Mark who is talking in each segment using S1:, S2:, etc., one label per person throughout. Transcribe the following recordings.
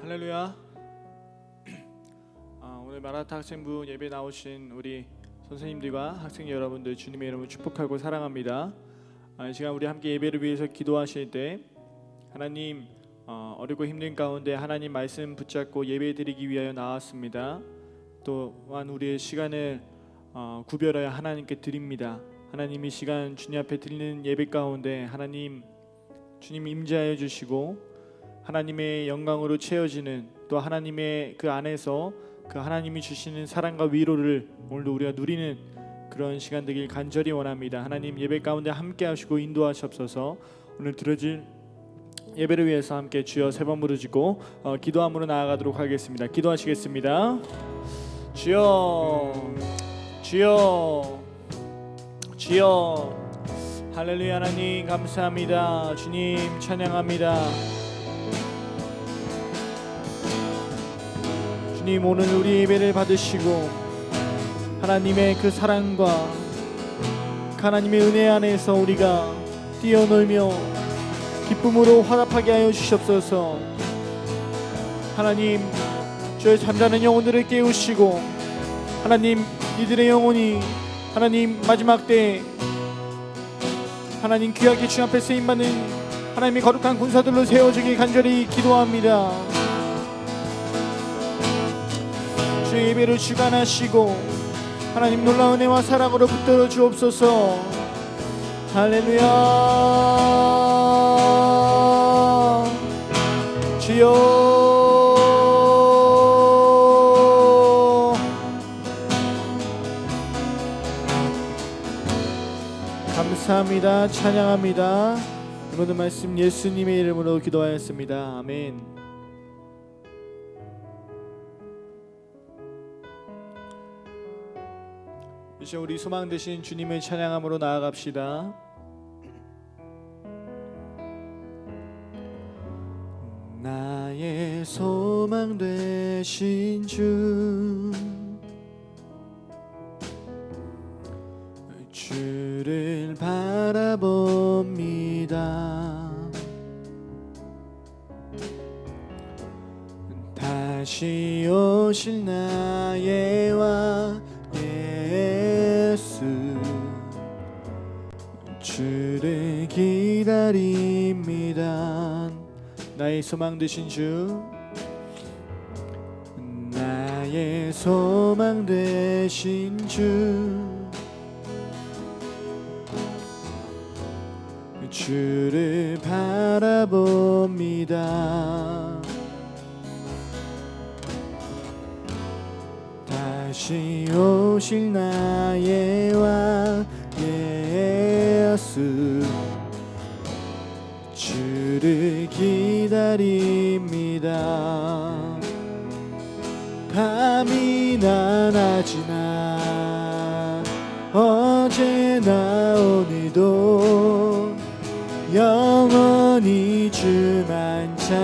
S1: 할렐루야. 오늘 마라타 학생부 예배 나오신 우리 선생님들과 학생 여러분들 주님의 이름을 축복하고 사랑합니다. 이 시간 우리 함께 예배를 위해서 기도하실 때 하나님 어렵고 힘든 가운데 하나님 말씀 붙잡고 예배드리기 위하여 나왔습니다. 또한 우리의 시간을 구별하여 하나님께 드립니다. 하나님 이 시간 주님 앞에 드리는 예배 가운데 하나님 주님 임재하여 주시고 하나님의 영광으로 채워지는 또 하나님의 그 안에서 그 하나님이 주시는 사랑과 위로를 오늘도 우리가 누리는 그런 시간 되길 간절히 원합니다. 하나님 예배 가운데 함께 하시고 인도하시옵소서. 오늘 드려질 예배를 위해서 함께 주여 세 번 부르짖고 기도함으로 나아가도록 하겠습니다. 기도하시겠습니다. 주여 주여 주여. 할렐루야. 하나님 감사합니다. 주님 찬양합니다. 주님 오늘 우리 예배를 받으시고 하나님의 그 사랑과 하나님의 은혜 안에서 우리가 뛰어놀며 기쁨으로 화답하게 하여 주시옵소서. 하나님 저의 잠자는 영혼들을 깨우시고 하나님 이들의 영혼이 하나님 마지막 때 하나님 귀하게 주 앞에 쓰임받는 하나님의 거룩한 군사들로 세워주길 간절히 기도합니다. 주의 예배를 주관하시고 하나님 놀라운 은혜와 사랑으로 붙들어 주옵소서. 할렐루야. 주여 감사합니다. 찬양합니다. 이모든 말씀 예수님의 이름으로 기도하였습니다. 아멘. 이제 우리 소망 되신 주님의 찬양함으로 나아갑시다. 나의 소망 되신 주 주를 바라봅니다. 다시 오실 나의 왕 예수 주를 기다립니다. 나의 소망 되신 주 나의 소망 되신 주 주를 바라봅니다. 다시 오실 나의 왕 예수 주를 기다립니다. 밤이나 낮이나 어제나 오늘도 영원히 주만 찬양해.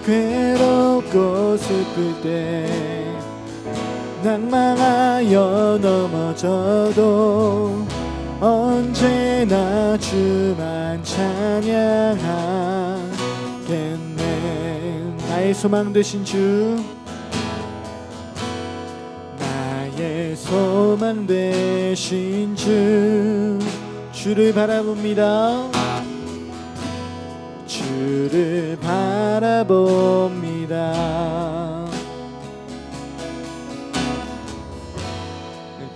S1: 괴롭고 슬플 때 낭망하여 넘어져도 언제나 주만 찬양하겠네. 나의 소망 되신 주 나의 소망 되신 주 주를 바라봅니다. 주를 바라봅니다.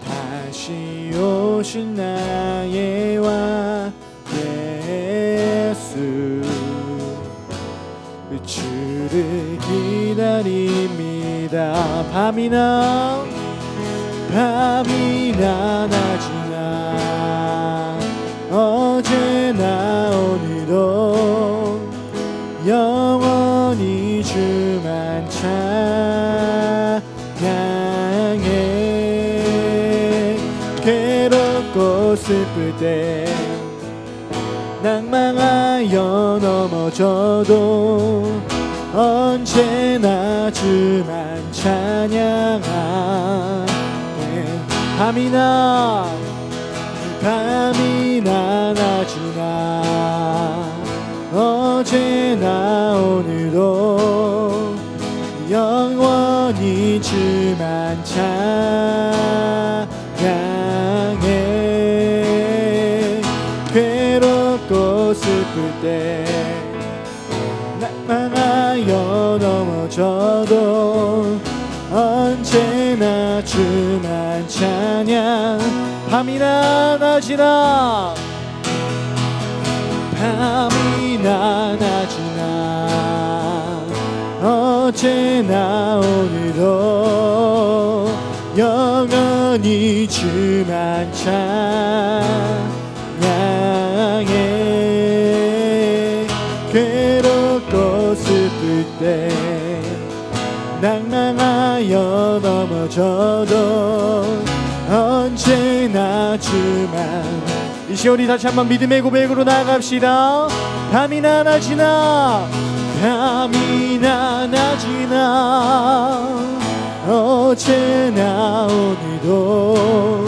S1: 다시 오실 나의 왕 예수 주를 기다립니다. 밤이나 낮이나 어제나 오늘도 영원히 주만 찬양해. 괴롭고 슬플 때 낭망하여 넘어져도 언제나 주만 찬양하게. 밤이나 낮이나 어제나 오늘도 영원히 주만 찬양해. 괴롭고 슬플 때 낙망하여 넘어져도 언제나 주만 찬양. 밤이나 낮이나 밤이나 낮이나 어제나 오늘도 영원히 주만 찬양해. 괴롭고 슬플 때 낭망하여 넘어져도 언제나 주만. 이 시간이 다시 한번 믿음의 고백으로 나아갑시다. 밤이나 낮이나 밤이나 낮이나 어제나 오늘도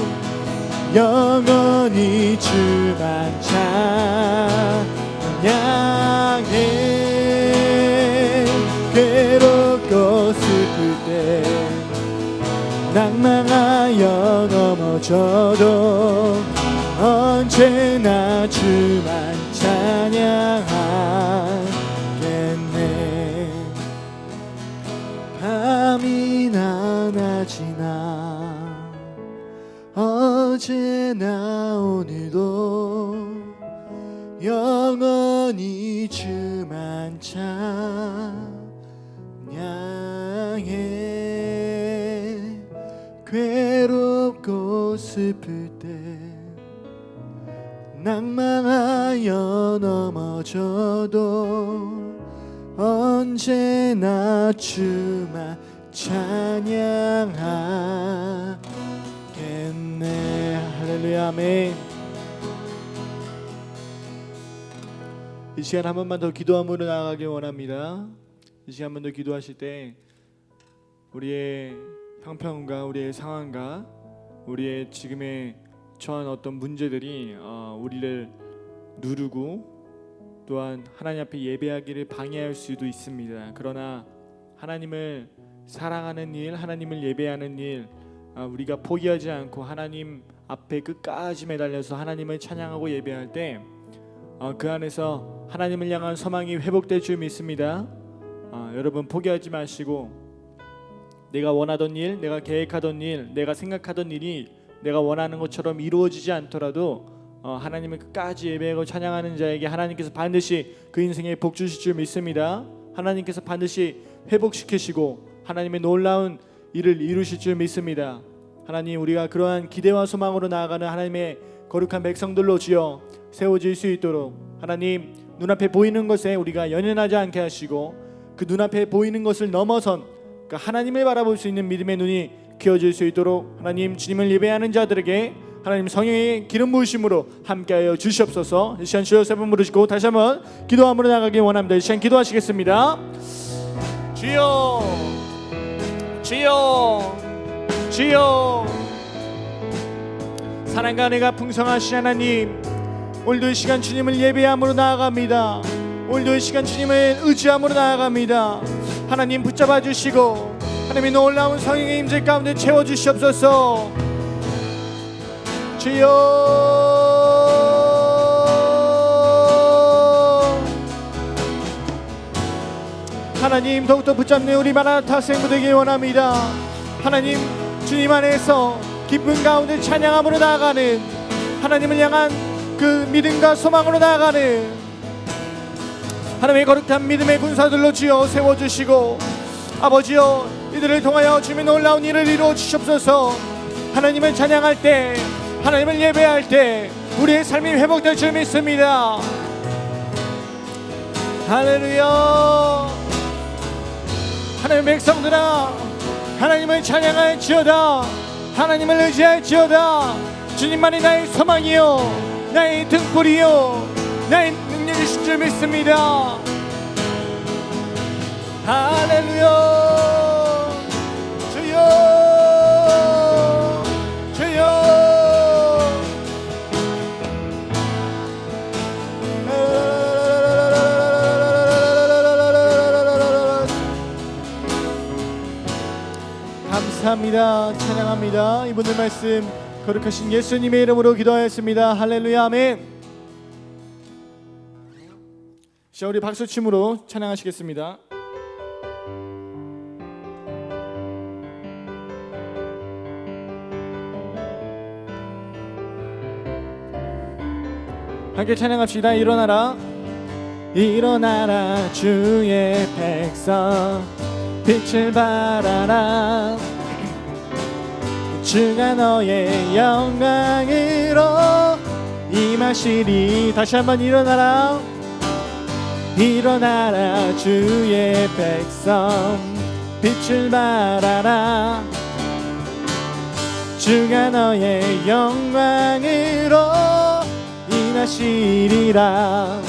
S1: 영원히 주만 찬양해. 괴롭고 슬플 때 낭망하여 넘어져도 언제나 주만 찬양하겠네. 밤이나 낮이나 어제나 오늘도 영원히 주만 찬양해. 괴롭고 슬플 때 낭망하여 넘어져도 언제나 주만 찬양하겠네. 할렐루야, 아멘. 이 시간 한 번만 더 기도함으로 나아가길 원합니다. 이 시간 한 번 더 기도하실 때 우리의 형편과 우리의 상황과 우리의 지금의 처한 어떤 문제들이 우리를 누르고 또한 하나님 앞에 예배하기를 방해할 수도 있습니다. 그러나 하나님을 사랑하는 일, 하나님을 예배하는 일, 우리가 포기하지 않고 하나님 앞에 끝까지 매달려서 하나님을 찬양하고 예배할 때 그 안에서 하나님을 향한 소망이 회복될 줄 믿습니다. 여러분 포기하지 마시고 내가 원하던 일, 내가 계획하던 일, 내가 생각하던 일이 내가 원하는 것처럼 이루어지지 않더라도 하나님을 끝까지 예배하고 찬양하는 자에게 하나님께서 반드시 그 인생에 복 주실 줄 믿습니다. 하나님께서 반드시 회복시키시고 하나님의 놀라운 일을 이루실 줄 믿습니다. 하나님, 우리가 그러한 기대와 소망으로 나아가는 하나님의 거룩한 백성들로 주여 세워질 수 있도록 하나님, 눈앞에 보이는 것에 우리가 연연하지 않게 하시고 그 눈앞에 보이는 것을 넘어선 그 하나님을 바라볼 수 있는 믿음의 눈이 켜질 수 있도록 하나님, 주님을 예배하는 자들에게 하나님 성령의 기름 부으심으로 함께하여 주시옵소서. 이 시간 주여 세 번 부르시고 다시 한번 기도함으로 나가기 원합니다. 이 시간 기도하시겠습니다. 주여, 주여, 주여. 사랑과 은혜가 풍성하신 하나님, 오늘도 이 시간 주님을 예배함으로 나아갑니다. 오늘도 이 시간 주님을 의지함으로 나아갑니다. 하나님 붙잡아 주시고 하나님의 놀라운 성령의 임재 가운데 채워주시옵소서. 주여, 하나님 더욱더 붙잡는 우리 마라나타 학생부 되길 원합니다. 하나님, 주님 안에서 기쁨 가운데 찬양함으로 나아가는 하나님을 향한 그 믿음과 소망으로 나아가는 하나님의 거룩한 믿음의 군사들로 주여 세워주시고 아버지여, 이들을 통하여 주님의 놀라운 일을 이루어 주시옵소서. 하나님을 찬양할 때, 하나님을 예배할 때 우리의 삶이 회복될 줄 믿습니다. 할렐루야. 하나님의 백성들아, 하나님을 찬양할지어다. 하나님을 의지할지어다. 주님만이 나의 소망이요 나의 등불이요 나의 능력이신 줄 믿습니다. 할렐루야. 주여, 주여. 감사합니다. 찬양합니다. 이분들 말씀 거룩하신 예수님의 이름으로 기도하였습니다. 할렐루야, 아멘. 자, 우리 박수춤으로 찬양하시겠습니다. 함께 찬양합시다. 일어나라, 일어나라 주의 백성, 빛을 발하라. 주가 너의 영광으로 임하시리. 다시 한번 일어나라, 일어나라 주의 백성, 빛을 발하라. 주가 너의 영광으로 임하시리라.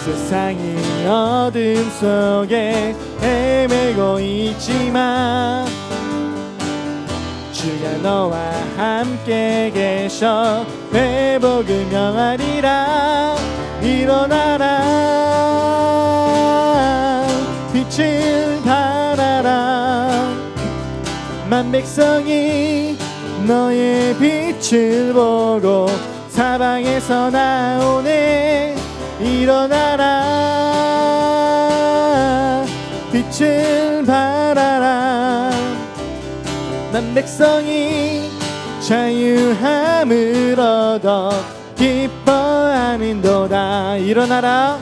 S1: 세상이 어둠 속에 헤매고 있지만 주가 너와 함께 계셔 회복을 명하리라. 일어나라, 빛을 발하라. 만 백성이 너의 빛을 보고 사방에서 나오네. 일어나라, 빛을 발하라. 난 백성이 자유함을 얻어 기뻐하는도다. 일어나라,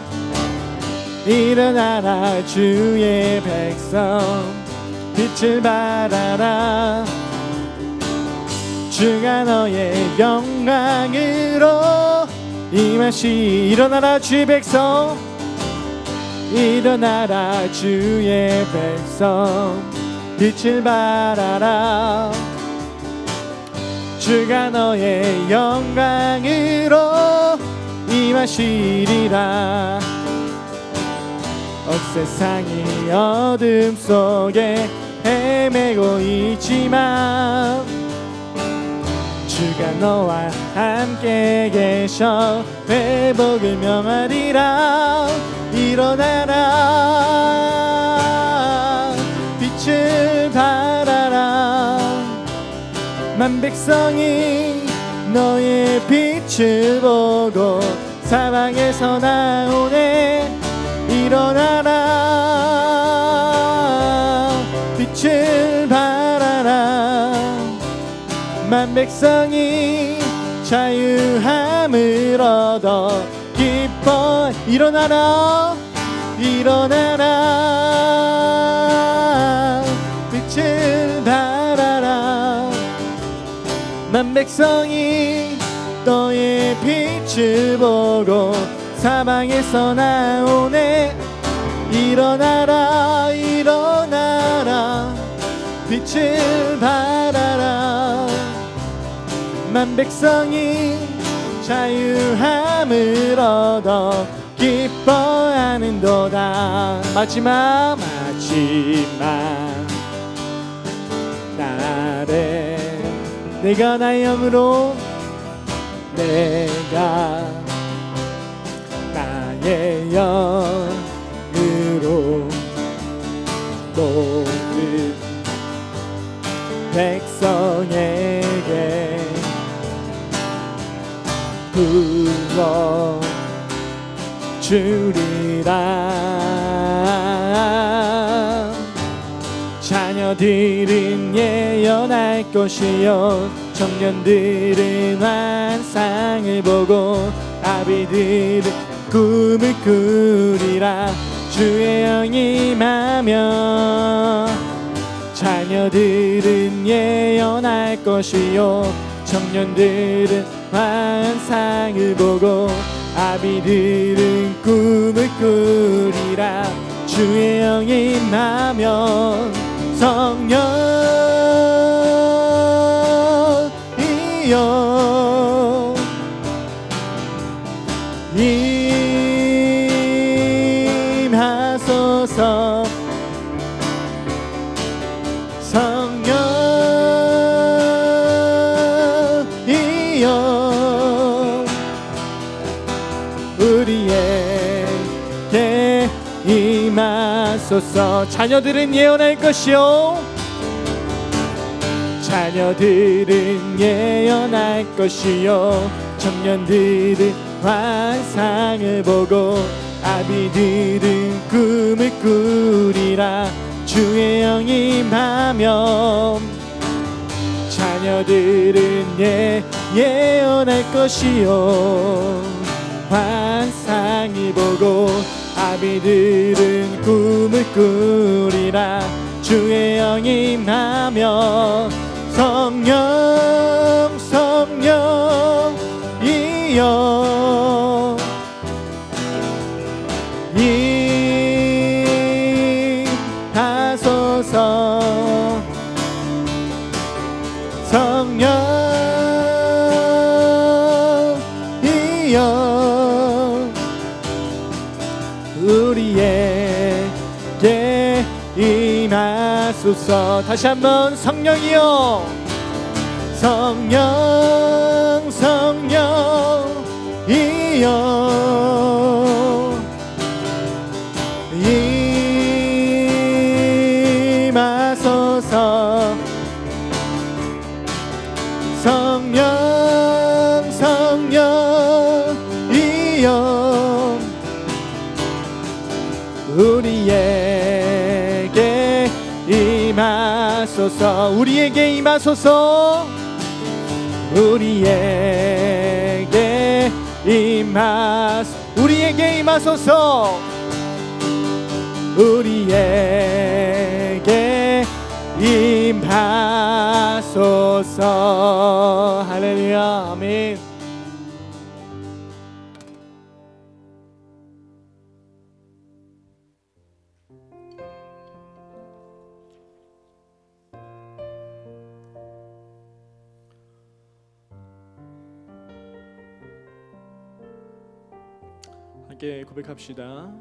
S1: 일어나라 주의 백성, 빛을 발하라. 주가 너의 영광으로 임하시. 일어나라 주의 백성, 일어나라 주의 백성, 빛을 발하라. 주가 너의 영광으로 임하시리라. 세상이 어둠 속에 헤매고 있지만 주가 너와 함께 계셔 회복을 명하리라. 일어나라, 빛을 발하라. 만 백성이 너의 빛을 보고 사방에서 나오네. 일어나라, 빛을 발하라. 만 백성이 자유함을 얻어 기뻐. 일어나라, 일어나라, 빛을 발하라. 만 백성이 너의 빛을 보고 사방에서 나오네. 일어나라, 일어나라, 빛을 발하라. 만 백성이 자유함을 얻어 기뻐하는도다. 마지막 날에 내가 나의 영으로, 내가 나의 영으로 모든 백성에게 불러 주리라. 자녀들은 예언할 것이요, 청년들은 환상을 보고 아비들은 꿈을 꾸리라. 주의 영이 임하며 자녀들은 예언할 것이요, 청년들은 환상을 보고 아비들은 꿈을 꾸리라. 주의 영이 임하면 성령이여 임하소서. 성령이여 우리에게 임하소서. 자녀들은 예언할 것이요, 자녀들은 예언할 것이요 청년들은 환상을 보고 아비들은 꿈을 꾸리라. 주의 영이 임하면 자녀들은 예언할 것이요 환상을 보고 아비들은 꿈을 꾸리라. 주의 영이 임하면 성령 성령이여 임하소서. 성령이여 우리에게 임하소서. 다시 한번 성령이여 성령 성령이여 임하소서. 성령 성령이여 우리에게 임하소서. 우리에게 임하소서. 우리에게 임하소서. 우리에게 임하소서. 할렐루야. 아멘. 함께 고백합시다.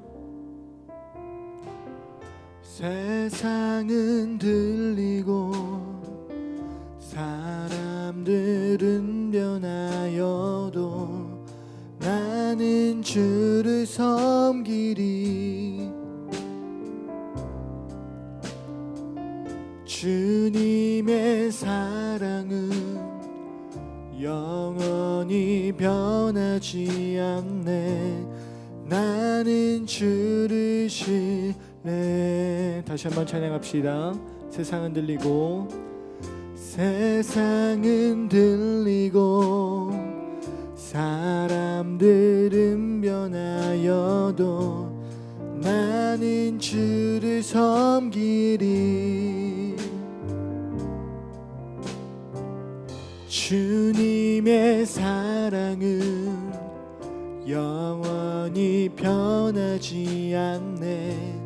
S1: 세상은 들리고 사람들은 변하여도 나는 주를 섬기리. 주님의 사랑은 영원히 변하지 않네. 나는 주를 신뢰. 다시 한번 찬양합시다. 세상은 들리고 사람들은 변하여도 나는 주를 섬기리. 주님의 사랑은 영원히 변하지 않네.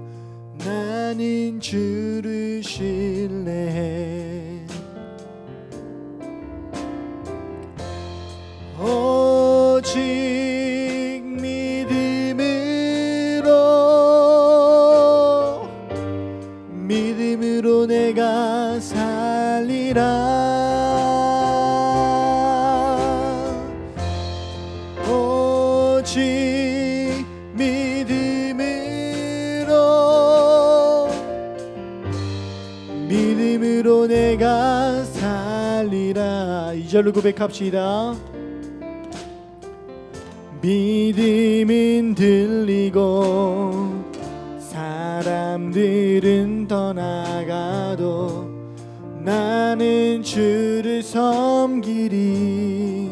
S1: 나는 주를 신뢰해. 오직 믿음으로 내가 살리라. 오직 믿음으로 내가 살리라. 2절로 고백합시다. 믿음은 들리고 사람들은 떠나가도 나는 주를 섬기리.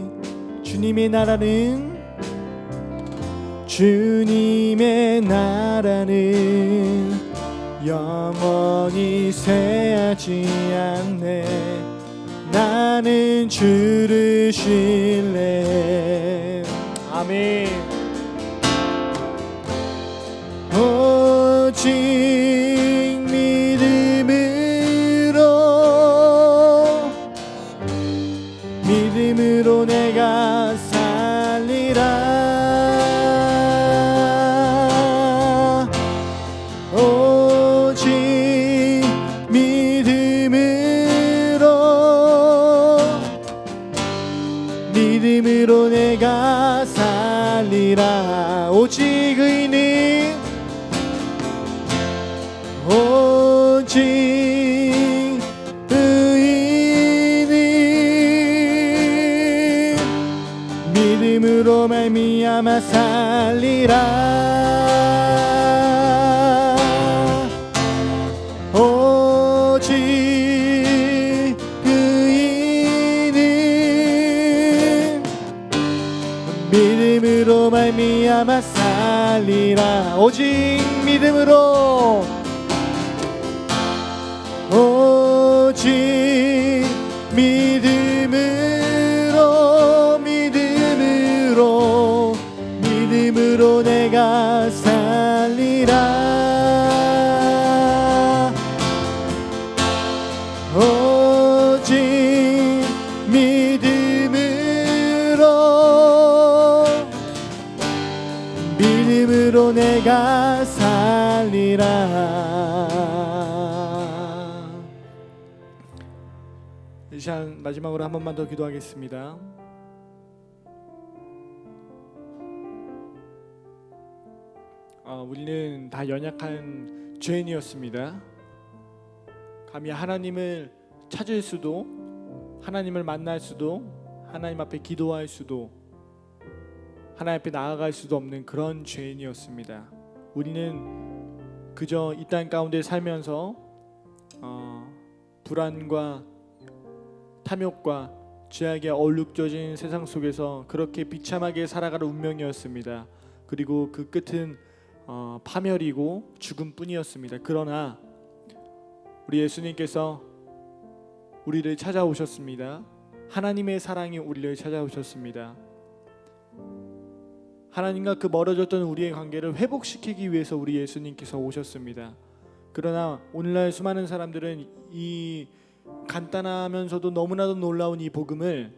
S1: 주님의 나라는 영원히 쇠하지 않네. 나는 주를 신뢰해. 아멘. 오직 믿음으로 내가 살리라. 오직 믿음으로 내가 살리라. 오직 의인 믿음으로 말미암아 살리라. 오직 그이는 믿음으로 말미암아 살리라. 오직 믿음으로, 오직 믿음으로, 믿음으로, 믿음으로 내가 살리라. 오직 믿음으로, 믿음으로 내가 살리라. 이 시간 마지막으로 한 번만 더 기도하겠습니다. 우리는 다 연약한 죄인이었습니다. 감히 하나님을 찾을 수도, 하나님을 만날 수도, 하나님 앞에 기도할 수도, 하나님 앞에 나아갈 수도 없는 그런 죄인이었습니다. 우리는 그저 이 땅 가운데 살면서 불안과 탐욕과 죄악에 얼룩져진 세상 속에서 그렇게 비참하게 살아가는 운명이었습니다. 그리고 그 끝은 파멸이고 죽음뿐이었습니다. 그러나 우리 예수님께서 우리를 찾아오셨습니다. 하나님의 사랑이 우리를 찾아오셨습니다. 하나님과 그 멀어졌던 우리의 관계를 회복시키기 위해서 우리 예수님께서 오셨습니다. 그러나 오늘날 수많은 사람들은 이 간단하면서도 너무나도 놀라운 이 복음을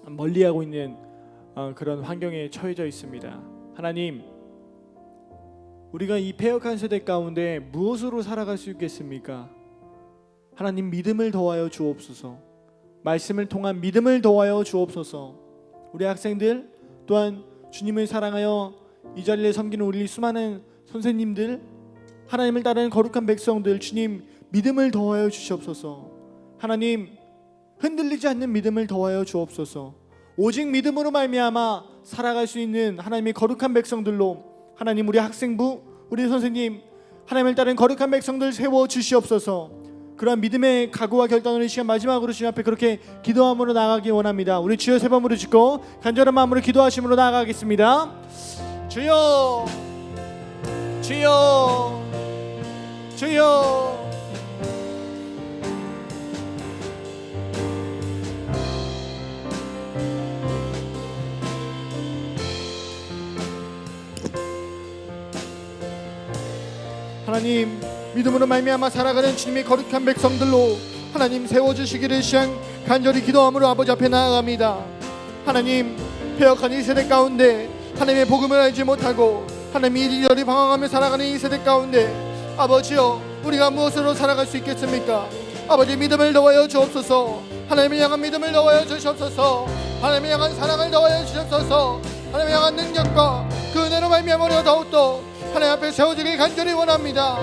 S1: 멀리하고 있는 그런 환경에 처해져 있습니다. 하나님, 우리가 이 패역한 세대 가운데 무엇으로 살아갈 수 있겠습니까? 하나님, 믿음을 더하여 주옵소서. 말씀을 통한 믿음을 더하여 주옵소서. 우리 학생들 또한 주님을 사랑하여 이 자리에 섬기는 우리 수많은 선생님들, 하나님을 따르는 거룩한 백성들, 주님 믿음을 더하여 주시옵소서. 하나님, 흔들리지 않는 믿음을 더하여 주옵소서. 오직 믿음으로 말미암아 살아갈 수 있는 하나님의 거룩한 백성들로, 하나님 우리 학생부, 우리 선생님, 하나님을 따르는 거룩한 백성들 세워 주시옵소서. 그러한 믿음의 각오와 결단을 이 시간 마지막으로 주님 앞에 그렇게 기도함으로 나아가기 원합니다. 우리 주여 세 번으로 짓고 간절한 마음으로 기도하심으로 나아가겠습니다. 주여, 주여, 주여. 하나님, 믿음으로 말미암아 살아가는 주님의 거룩한 백성들로 하나님 세워주시기를 시간 간절히 기도함으로 아버지 앞에 나아갑니다. 하나님, 패역한 이 세대 가운데 하나님의 복음을 알지 못하고 하나님 이리저리 방황하며 살아가는 이 세대 가운데 아버지여, 우리가 무엇으로 살아갈 수 있겠습니까? 아버지, 믿음을 더하여 주옵소서. 하나님을 향한 믿음을 더하여 주시옵소서. 하나님을 향한 사랑을 더하여 주시옵소서. 하나님을 향한 능력과 그 은혜로 말미암아 우리가 더욱더 하나님 앞에 세워지길 간절히 원합니다.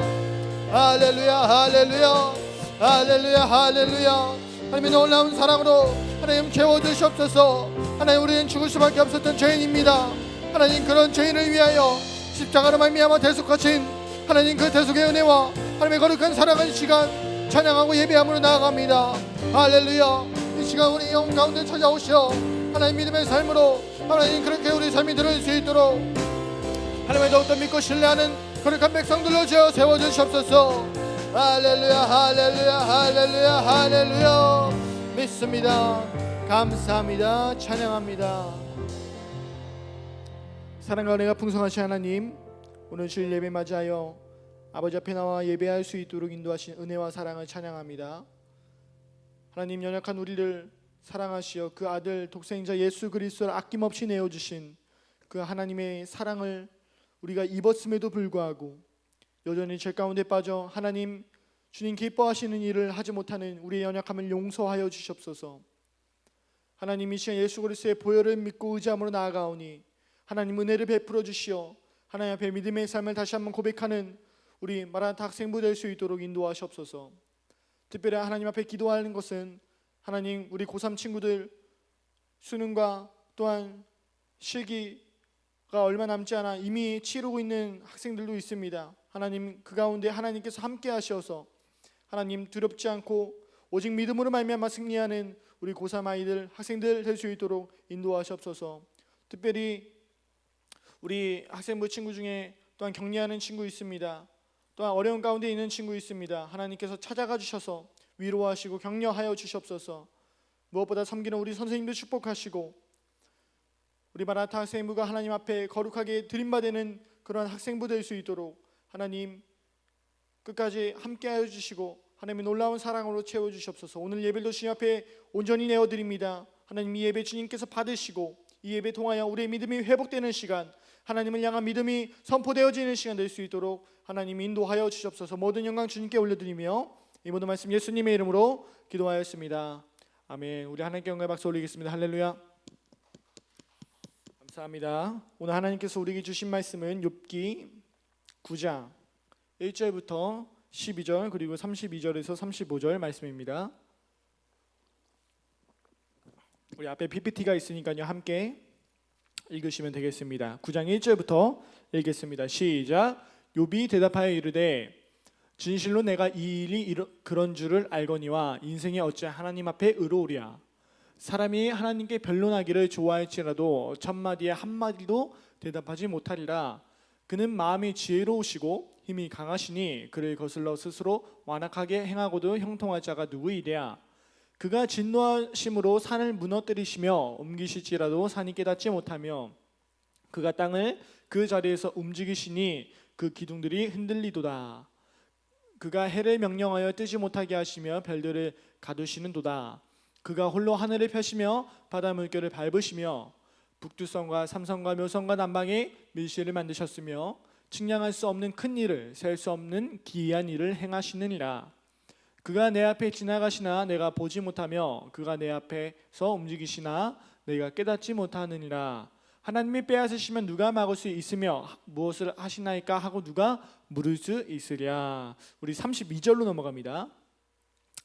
S1: 할렐루야, 할렐루야, 할렐루야, 할렐루야. 하나님의 놀라운 사랑으로 하나님 채워주시옵소서. 하나님, 우리는 죽을 수밖에 없었던 죄인입니다. 하나님, 그런 죄인을 위하여 십자가로 말미암아 대속하신 하나님 그 대속의 은혜와 하나님의 거룩한 사랑의 시간 찬양하고 예배함으로 나아갑니다. 할렐루야. 이 시간 우리 영 가운데 찾아오시어 하나님 믿음의 삶으로 하나님 그렇게 우리 삶이 들을 수 있도록 하나님의 더욱더 믿고 신뢰하는 거룩한 백성들로 지어 세워주시옵소서. 할렐루야, 할렐루야, 할렐루야, 할렐루야. 믿습니다. 감사합니다. 찬양합니다. 사랑과 은혜가 풍성하신 하나님, 오늘 주일 예배 맞이하여 아버지 앞에 나와 예배할 수 있도록 인도하신 은혜와 사랑을 찬양합니다. 하나님, 연약한 우리를 사랑하시어 그 아들 독생자 예수 그리스도를 아낌없이 내어주신 그 하나님의 사랑을 우리가 입었음에도 불구하고 여전히 죄 가운데 빠져 하나님 주님 기뻐하시는 일을 하지 못하는 우리의 연약함을 용서하여 주시옵소서. 하나님, 이 시간 예수 그리스도의 보혈을 믿고 의지함으로 나아가오니 하나님 은혜를 베풀어 주시어 하나님 앞에 믿음의 삶을 다시 한번 고백하는 우리 마라나타 학생부 될 수 있도록 인도하시옵소서. 특별히 하나님 앞에 기도하는 것은 하나님 우리 고3 친구들 수능과 또한 실기가 얼마 남지 않아 이미 치르고 있는 학생들도 있습니다. 하나님, 그 가운데 하나님께서 함께 하셔서 하나님 두렵지 않고 오직 믿음으로 말미암아 승리하는 우리 고3 아이들, 학생들 될 수 있도록 인도하시옵소서. 특별히 우리 학생부 친구 중에 또한 격려하는 친구 있습니다. 또한 어려운 가운데 있는 친구 있습니다. 하나님께서 찾아가 주셔서 위로하시고 격려하여 주시옵소서. 무엇보다 섬기는 우리 선생님들 축복하시고 우리 마라타 학생부가 하나님 앞에 거룩하게 드림받는 그러한 학생부 될 수 있도록 하나님 끝까지 함께하여 주시고 하나님의 놀라운 사랑으로 채워주시옵소서. 오늘 예배도 주님 앞에 온전히 내어드립니다. 하나님, 이 예배 주님께서 받으시고 이 예배 통하여 우리의 믿음이 회복되는 시간, 하나님을 향한 믿음이 선포되어지는 시간 될 수 있도록 하나님 인도하여 주시옵소서. 모든 영광 주님께 올려드리며 이 모든 말씀 예수님의 이름으로 기도하였습니다. 아멘. 우리 하나님께 영광의 박수 올리겠습니다. 할렐루야. 감사합니다. 오늘 하나님께서 우리에게 주신 말씀은 욥기 9장 1절부터 12절 그리고 32절에서 35절 말씀입니다. 우리 앞에 PPT가 있으니까요, 함께 읽으시면 되겠습니다. 9장 1절부터 읽겠습니다. 시작. 욥이 대답하여 이르되 진실로 내가 이 일이 그런 줄을 알거니와 인생이 어찌 하나님 앞에 의로우랴. 사람이 하나님께 변론하기를 좋아할지라도 천마디에 한마디도 대답하지 못하리라. 그는 마음이 지혜로우시고 힘이 강하시니 그를 거슬러 스스로 완악하게 행하고도 형통할 자가 누구이랴. 그가 진노하심으로 산을 무너뜨리시며 옮기실지라도 산이 깨닫지 못하며 그가 땅을 그 자리에서 움직이시니 그 기둥들이 흔들리도다. 그가 해를 명령하여 뜨지 못하게 하시며 별들을 가두시는도다. 그가 홀로 하늘을 펴시며 바다 물결을 밟으시며 북두성과 삼성과 묘성과 남방에 밀실을 만드셨으며 측량할 수 없는 큰 일을 셀 수 없는 기이한 일을 행하시느니라. 그가 내 앞에 지나가시나 내가 보지 못하며 그가 내 앞에서 움직이시나 내가 깨닫지 못하느니라. 하나님이 빼앗으시면 누가 막을 수 있으며 무엇을 하시나이까 하고 누가 물을 수 있으랴. 우리 32절로 넘어갑니다.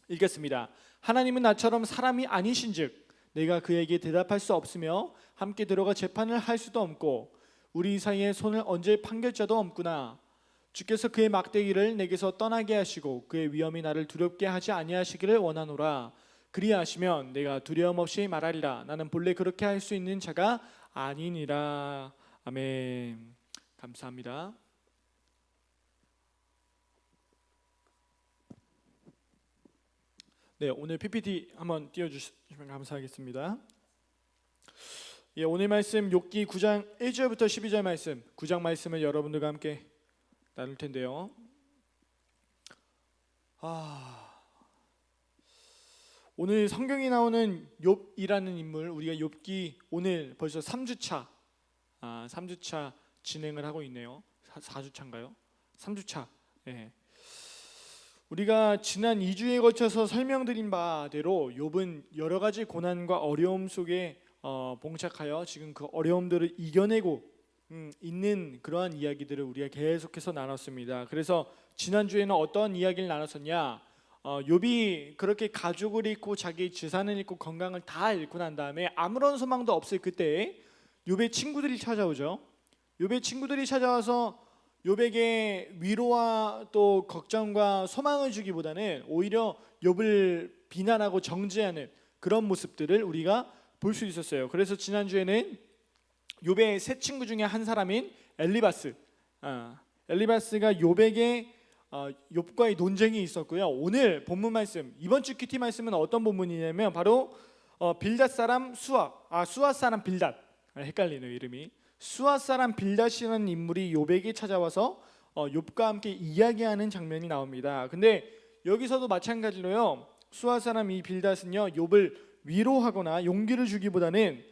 S1: 읽겠습니다. 하나님은 나처럼 사람이 아니신즉 내가 그에게 대답할 수 없으며 함께 들어가 재판을 할 수도 없고 우리 사이에 손을 얹을 판결자도 없구나. 주께서 그의 막대기를 내게서 떠나게 하시고 그의 위엄이 나를 두렵게 하지 아니하시기를 원하노라. 그리하시면 내가 두려움 없이 말하리라. 나는 본래 그렇게 할 수 있는 자가 아니니라. 아멘. 감사합니다. 네, 오늘 PPT 한번 띄워주시면 감사하겠습니다. 예, 오늘 말씀 욥기 9장 1절부터 12절 말씀, 9장 말씀을 여러분들과 함께 나눌 텐데요. 오늘 성경에 나오는 욥이라는 인물, 우리가 욥기 오늘 벌써 3주차 3주차 진행을 하고 있네요. 4주차인가요? 3주차. 예. 우리가 지난 2주에 걸쳐서 설명드린 바대로 욥은 여러 가지 고난과 어려움 속에 봉착하여 지금 그 어려움들을 이겨내고 있는 그러한 이야기들을 우리가 계속해서 나눴습니다. 그래서 지난주에는 어떤 이야기를 나눴었냐? 욥이 그렇게 가족을 잃고 자기 재산을 잃고 건강을 다 잃고 난 다음에 아무런 소망도 없을 그때에 욥의 친구들이 찾아오죠. 욥의 친구들이 찾아와서 욥에게 위로와 또 걱정과 소망을 주기보다는 오히려 욥을 비난하고 정죄하는 그런 모습들을 우리가 볼 수 있었어요. 그래서 지난주에는 욥의 세 친구 중에 한 사람인 엘리바스가 욥에게 욥과의 논쟁이 있었고요. 오늘 본문 말씀, 이번 주 큐티 말씀은 어떤 본문이냐면 바로 빌닷 사람 수앗 사람 빌닷, 헷갈리네요 이름이. 수앗 사람 빌닷이라는 인물이 욥에게 찾아와서 욥과 함께 이야기하는 장면이 나옵니다. 근데 여기서도 마찬가지로요, 수앗 사람 이 빌닷은요 욥을 위로하거나 용기를 주기보다는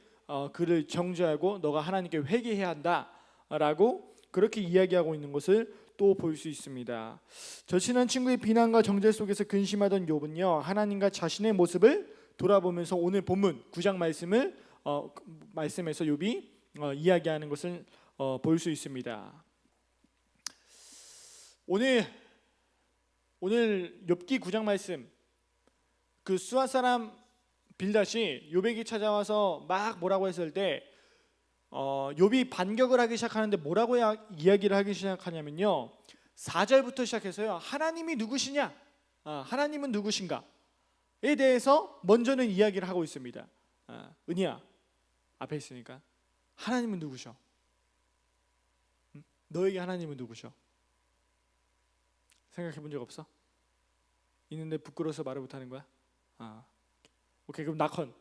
S1: 그를 정죄하고 너가 하나님께 회개해야 한다라고 그렇게 이야기하고 있는 것을 또 볼 수 있습니다. 절친한 친구의 비난과 정죄 속에서 근심하던 욥은요 하나님과 자신의 모습을 돌아보면서 오늘 본문 9장 말씀에서 욥이 이야기하는 것을 볼 수 있습니다. 오늘 욥기 9장 말씀, 그 수앗 사람 빌닷이 욥에게 찾아와서 막 뭐라고 했을 때 욥이 반격을 하기 시작하는데 뭐라고 이야기를 하기 시작하냐면요, 4절부터 시작해서요, 하나님이 누구시냐, 하나님은 누구신가에 대해서 먼저는 이야기를 하고 있습니다. 은희야, 앞에 있으니까 하나님은 누구셔? 너에게 하나님은 누구셔? 생각해 본 적 없어? 있는데 부끄러워서 말을 못하는 거야? 오케이, 그럼 나컨.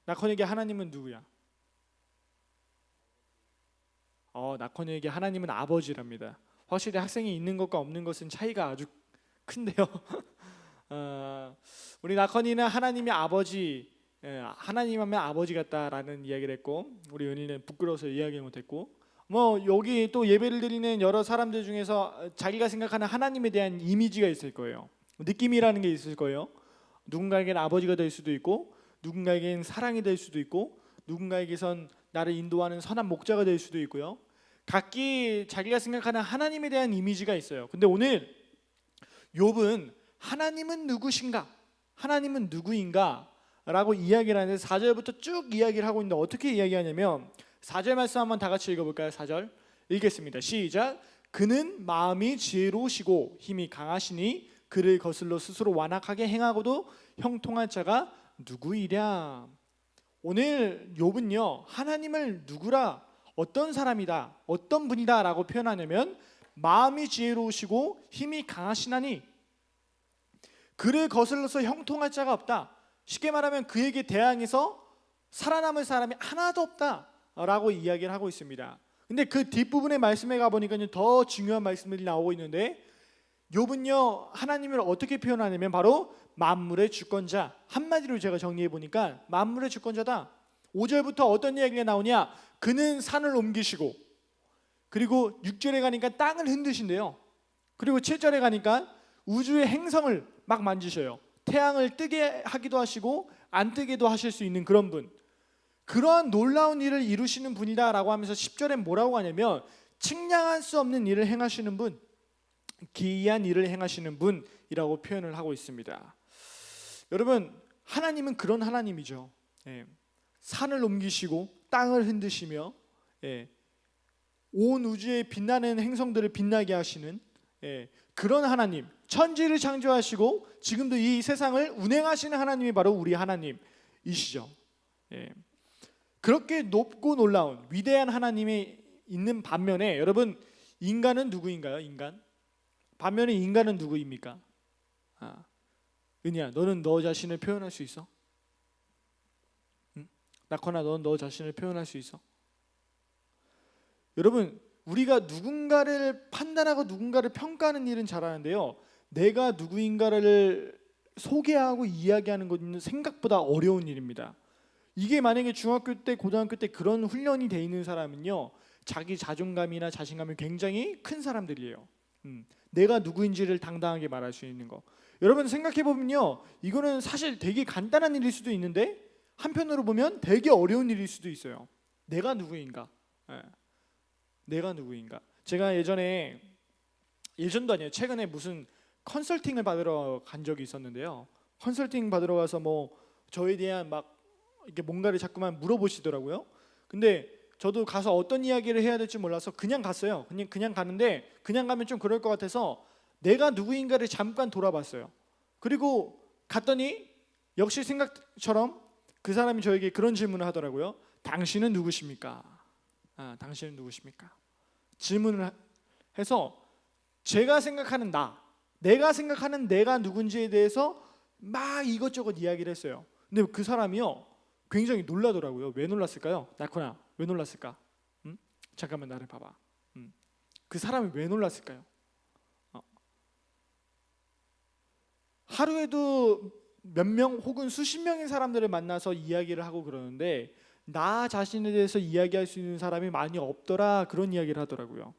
S1: 나컨에게 하나님은 누구야? 나컨에게 하나님은 아버지랍니다. 확실히 학생이 있는 것과 없는 것은 차이가 아주 큰데요. 우리 나컨이는 하나님이 아버지, 하나님 하면 아버지 같다라는 이야기를 했고, 우리 은희는 부끄러워서 이야기 못했고, 여기 또 예배를 드리는 여러 사람들 중에서 자기가 생각하는 하나님에 대한 이미지가 있을 거예요. 느낌이라는 게 있을 거예요. 누군가에게는 아버지가 될 수도 있고, 누군가에게는 사랑이 될 수도 있고, 누군가에게선 나를 인도하는 선한 목자가 될 수도 있고요. 각기 자기가 생각하는 하나님에 대한 이미지가 있어요. 근데 오늘 욥은 하나님은 누구신가? 하나님은 누구인가? 라고 이야기를 하는데 4절부터 쭉 이야기를 하고 있는데 어떻게 이야기하냐면 4절 말씀 한번 다 같이 읽어볼까요? 4절 읽겠습니다. 시작. 그는 마음이 지혜로우시고 힘이 강하시니 그를 거슬러 스스로 완악하게 행하고도 형통한 자가 누구이랴. 오늘 욥은요, 하나님을 누구라, 어떤 사람이다, 어떤 분이다 라고 표현하냐면 마음이 지혜로우시고 힘이 강하시나니 그를 거슬러서 형통할 자가 없다. 쉽게 말하면 그에게 대항해서 살아남을 사람이 하나도 없다 라고 이야기를 하고 있습니다. 근데 그 뒷부분의 말씀에 가보니까 더 중요한 말씀들이 나오고 있는데, 욥은요 하나님을 어떻게 표현하냐면 바로 만물의 주권자, 한마디로 제가 정리해 보니까 만물의 주권자다. 5절부터 어떤 이야기가 나오냐, 그는 산을 옮기시고, 그리고 6절에 가니까 땅을 흔드신대요. 그리고 7절에 가니까 우주의 행성을 막 만지셔요. 태양을 뜨게 하기도 하시고 안 뜨게도 하실 수 있는 그런 분, 그러한 놀라운 일을 이루시는 분이다 라고 하면서 10절에 뭐라고 하냐면 측량할 수 없는 일을 행하시는 분, 기이한 일을 행하시는 분이라고 표현을 하고 있습니다. 여러분, 하나님은 그런 하나님이죠. 산을 옮기시고 땅을 흔드시며 온 우주에 빛나는 행성들을 빛나게 하시는 그런 하나님, 천지를 창조하시고 지금도 이 세상을 운행하시는 하나님이 바로 우리 하나님이시죠. 그렇게 높고 놀라운 위대한 하나님이 있는 반면에 여러분, 인간은 누구인가요? 인간? 반면에 인간은 누구입니까? 은희야, 너는 너 자신을 표현할 수 있어? 나코나, 너는 너 자신을 표현할 수 있어? 여러분, 우리가 누군가를 판단하고 누군가를 평가하는 일은 잘하는데요, 내가 누구인가를 소개하고 이야기하는 것은 생각보다 어려운 일입니다. 이게 만약에 중학교 때, 고등학교 때 그런 훈련이 돼 있는 사람은요, 자기 자존감이나 자신감이 굉장히 큰 사람들이에요. 내가 누구인지를 당당하게 말할 수 있는 거. 여러분 생각해 보면요, 이거는 사실 되게 간단한 일일 수도 있는데 한편으로 보면 되게 어려운 일일 수도 있어요. 내가 누구인가? 내가 누구인가? 제가 예전도 아니에요, 최근에 무슨 컨설팅을 받으러 간 적이 있었는데요. 컨설팅 받으러 가서 저에 대한 막 이렇게 뭔가를 자꾸만 물어보시더라고요. 근데 저도 가서 어떤 이야기를 해야 될지 몰라서 그냥 갔어요. 그냥 가는데, 그냥 가면 좀 그럴 것 같아서 내가 누구인가를 잠깐 돌아봤어요. 그리고 갔더니 역시 생각처럼 그 사람이 저에게 그런 질문을 하더라고요. 당신은 누구십니까? 당신은 누구십니까? 질문을 해서 제가 생각하는 내가 생각하는 내가 누군지에 대해서 막 이것저것 이야기를 했어요. 근데 그 사람이요 굉장히 놀라더라고요. 왜 놀랐을까요? 나코나, 왜 놀랐을까? 잠깐만 나를 봐봐. 그 사람이 왜 놀랐을까요? 하루에도 몇 명 혹은 수십 명의 사람들을 만나서 이야기를 하고 그러는데 나 자신에 대해서 이야기할 수 있는 사람이 많이 없더라, 그런 이야기를 하더라고요.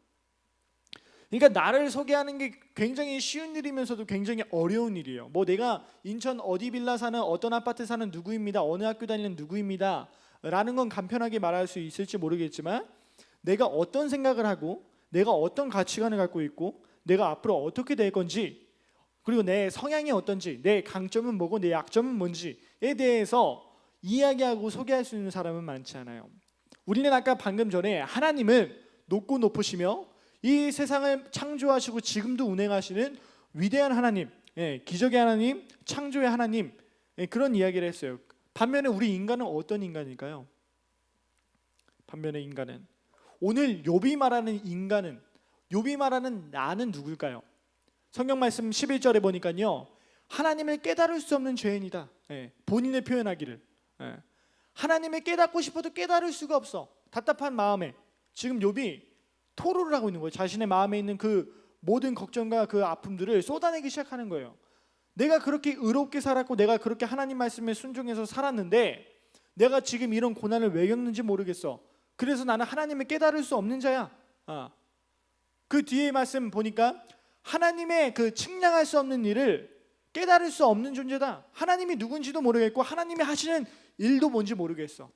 S1: 그러니까 나를 소개하는 게 굉장히 쉬운 일이면서도 굉장히 어려운 일이에요. 내가 인천 어디 빌라 사는, 어떤 아파트 사는 누구입니다, 어느 학교 다니는 누구입니다 라는 건 간편하게 말할 수 있을지 모르겠지만, 내가 어떤 생각을 하고 내가 어떤 가치관을 갖고 있고 내가 앞으로 어떻게 될 건지, 그리고 내 성향이 어떤지, 내 강점은 뭐고 내 약점은 뭔지에 대해서 이야기하고 소개할 수 있는 사람은 많지 않아요. 우리는 아까 방금 전에 하나님은 높고 높으시며 이 세상을 창조하시고 지금도 운행하시는 위대한 하나님, 기적의 하나님, 창조의 하나님, 그런 이야기를 했어요. 반면에 우리 인간은 어떤 인간일까요? 반면에 인간은, 오늘 욥이 말하는 인간은, 욥이 말하는 나는 누굴까요? 성경 말씀 11절에 보니까요, 하나님을 깨달을 수 없는 죄인이다. 본인의 표현하기를, 하나님을 깨닫고 싶어도 깨달을 수가 없어. 답답한 마음에 지금 욥이 토로를 하고 있는 거예요. 자신의 마음에 있는 그 모든 걱정과 그 아픔들을 쏟아내기 시작하는 거예요. 내가 그렇게 의롭게 살았고 내가 그렇게 하나님 말씀에 순종해서 살았는데 내가 지금 이런 고난을 왜 겪는지 모르겠어. 그래서 나는 하나님을 깨달을 수 없는 자야. 그 뒤에 말씀 보니까 하나님의 그 측량할 수 없는 일을 깨달을 수 없는 존재다. 하나님이 누군지도 모르겠고 하나님이 하시는 일도 뭔지 모르겠어.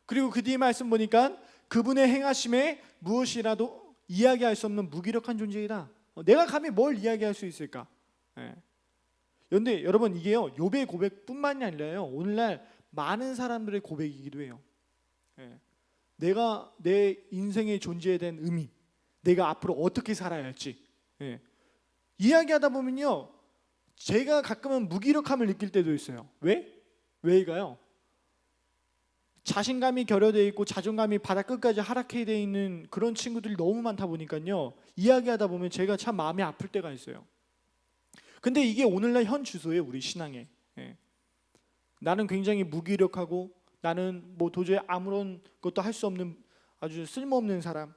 S1: 그리고 그 뒤에 말씀 보니까 그분의 행하심에 무엇이라도 이야기할 수 없는 무기력한 존재이다. 내가 감히 뭘 이야기할 수 있을까? 그런데 여러분, 이게요, 욥의 고백뿐만이 아니라요, 오늘날 많은 사람들의 고백이기도 해요. 내가 내 인생의 존재에 대한 의미, 내가 앞으로 어떻게 살아야 할지 이야기하다 보면요, 제가 가끔은 무기력함을 느낄 때도 있어요. 왜일까요? 자신감이 결여되어 있고 자존감이 바닥 끝까지 하락해 되어 있는 그런 친구들이 너무 많다 보니까요, 이야기하다 보면 제가 참 마음이 아플 때가 있어요. 근데 이게 오늘날 현 주소예요, 우리 신앙에. 나는 굉장히 무기력하고 나는 뭐 도저히 아무런 것도 할 수 없는 아주 쓸모없는 사람,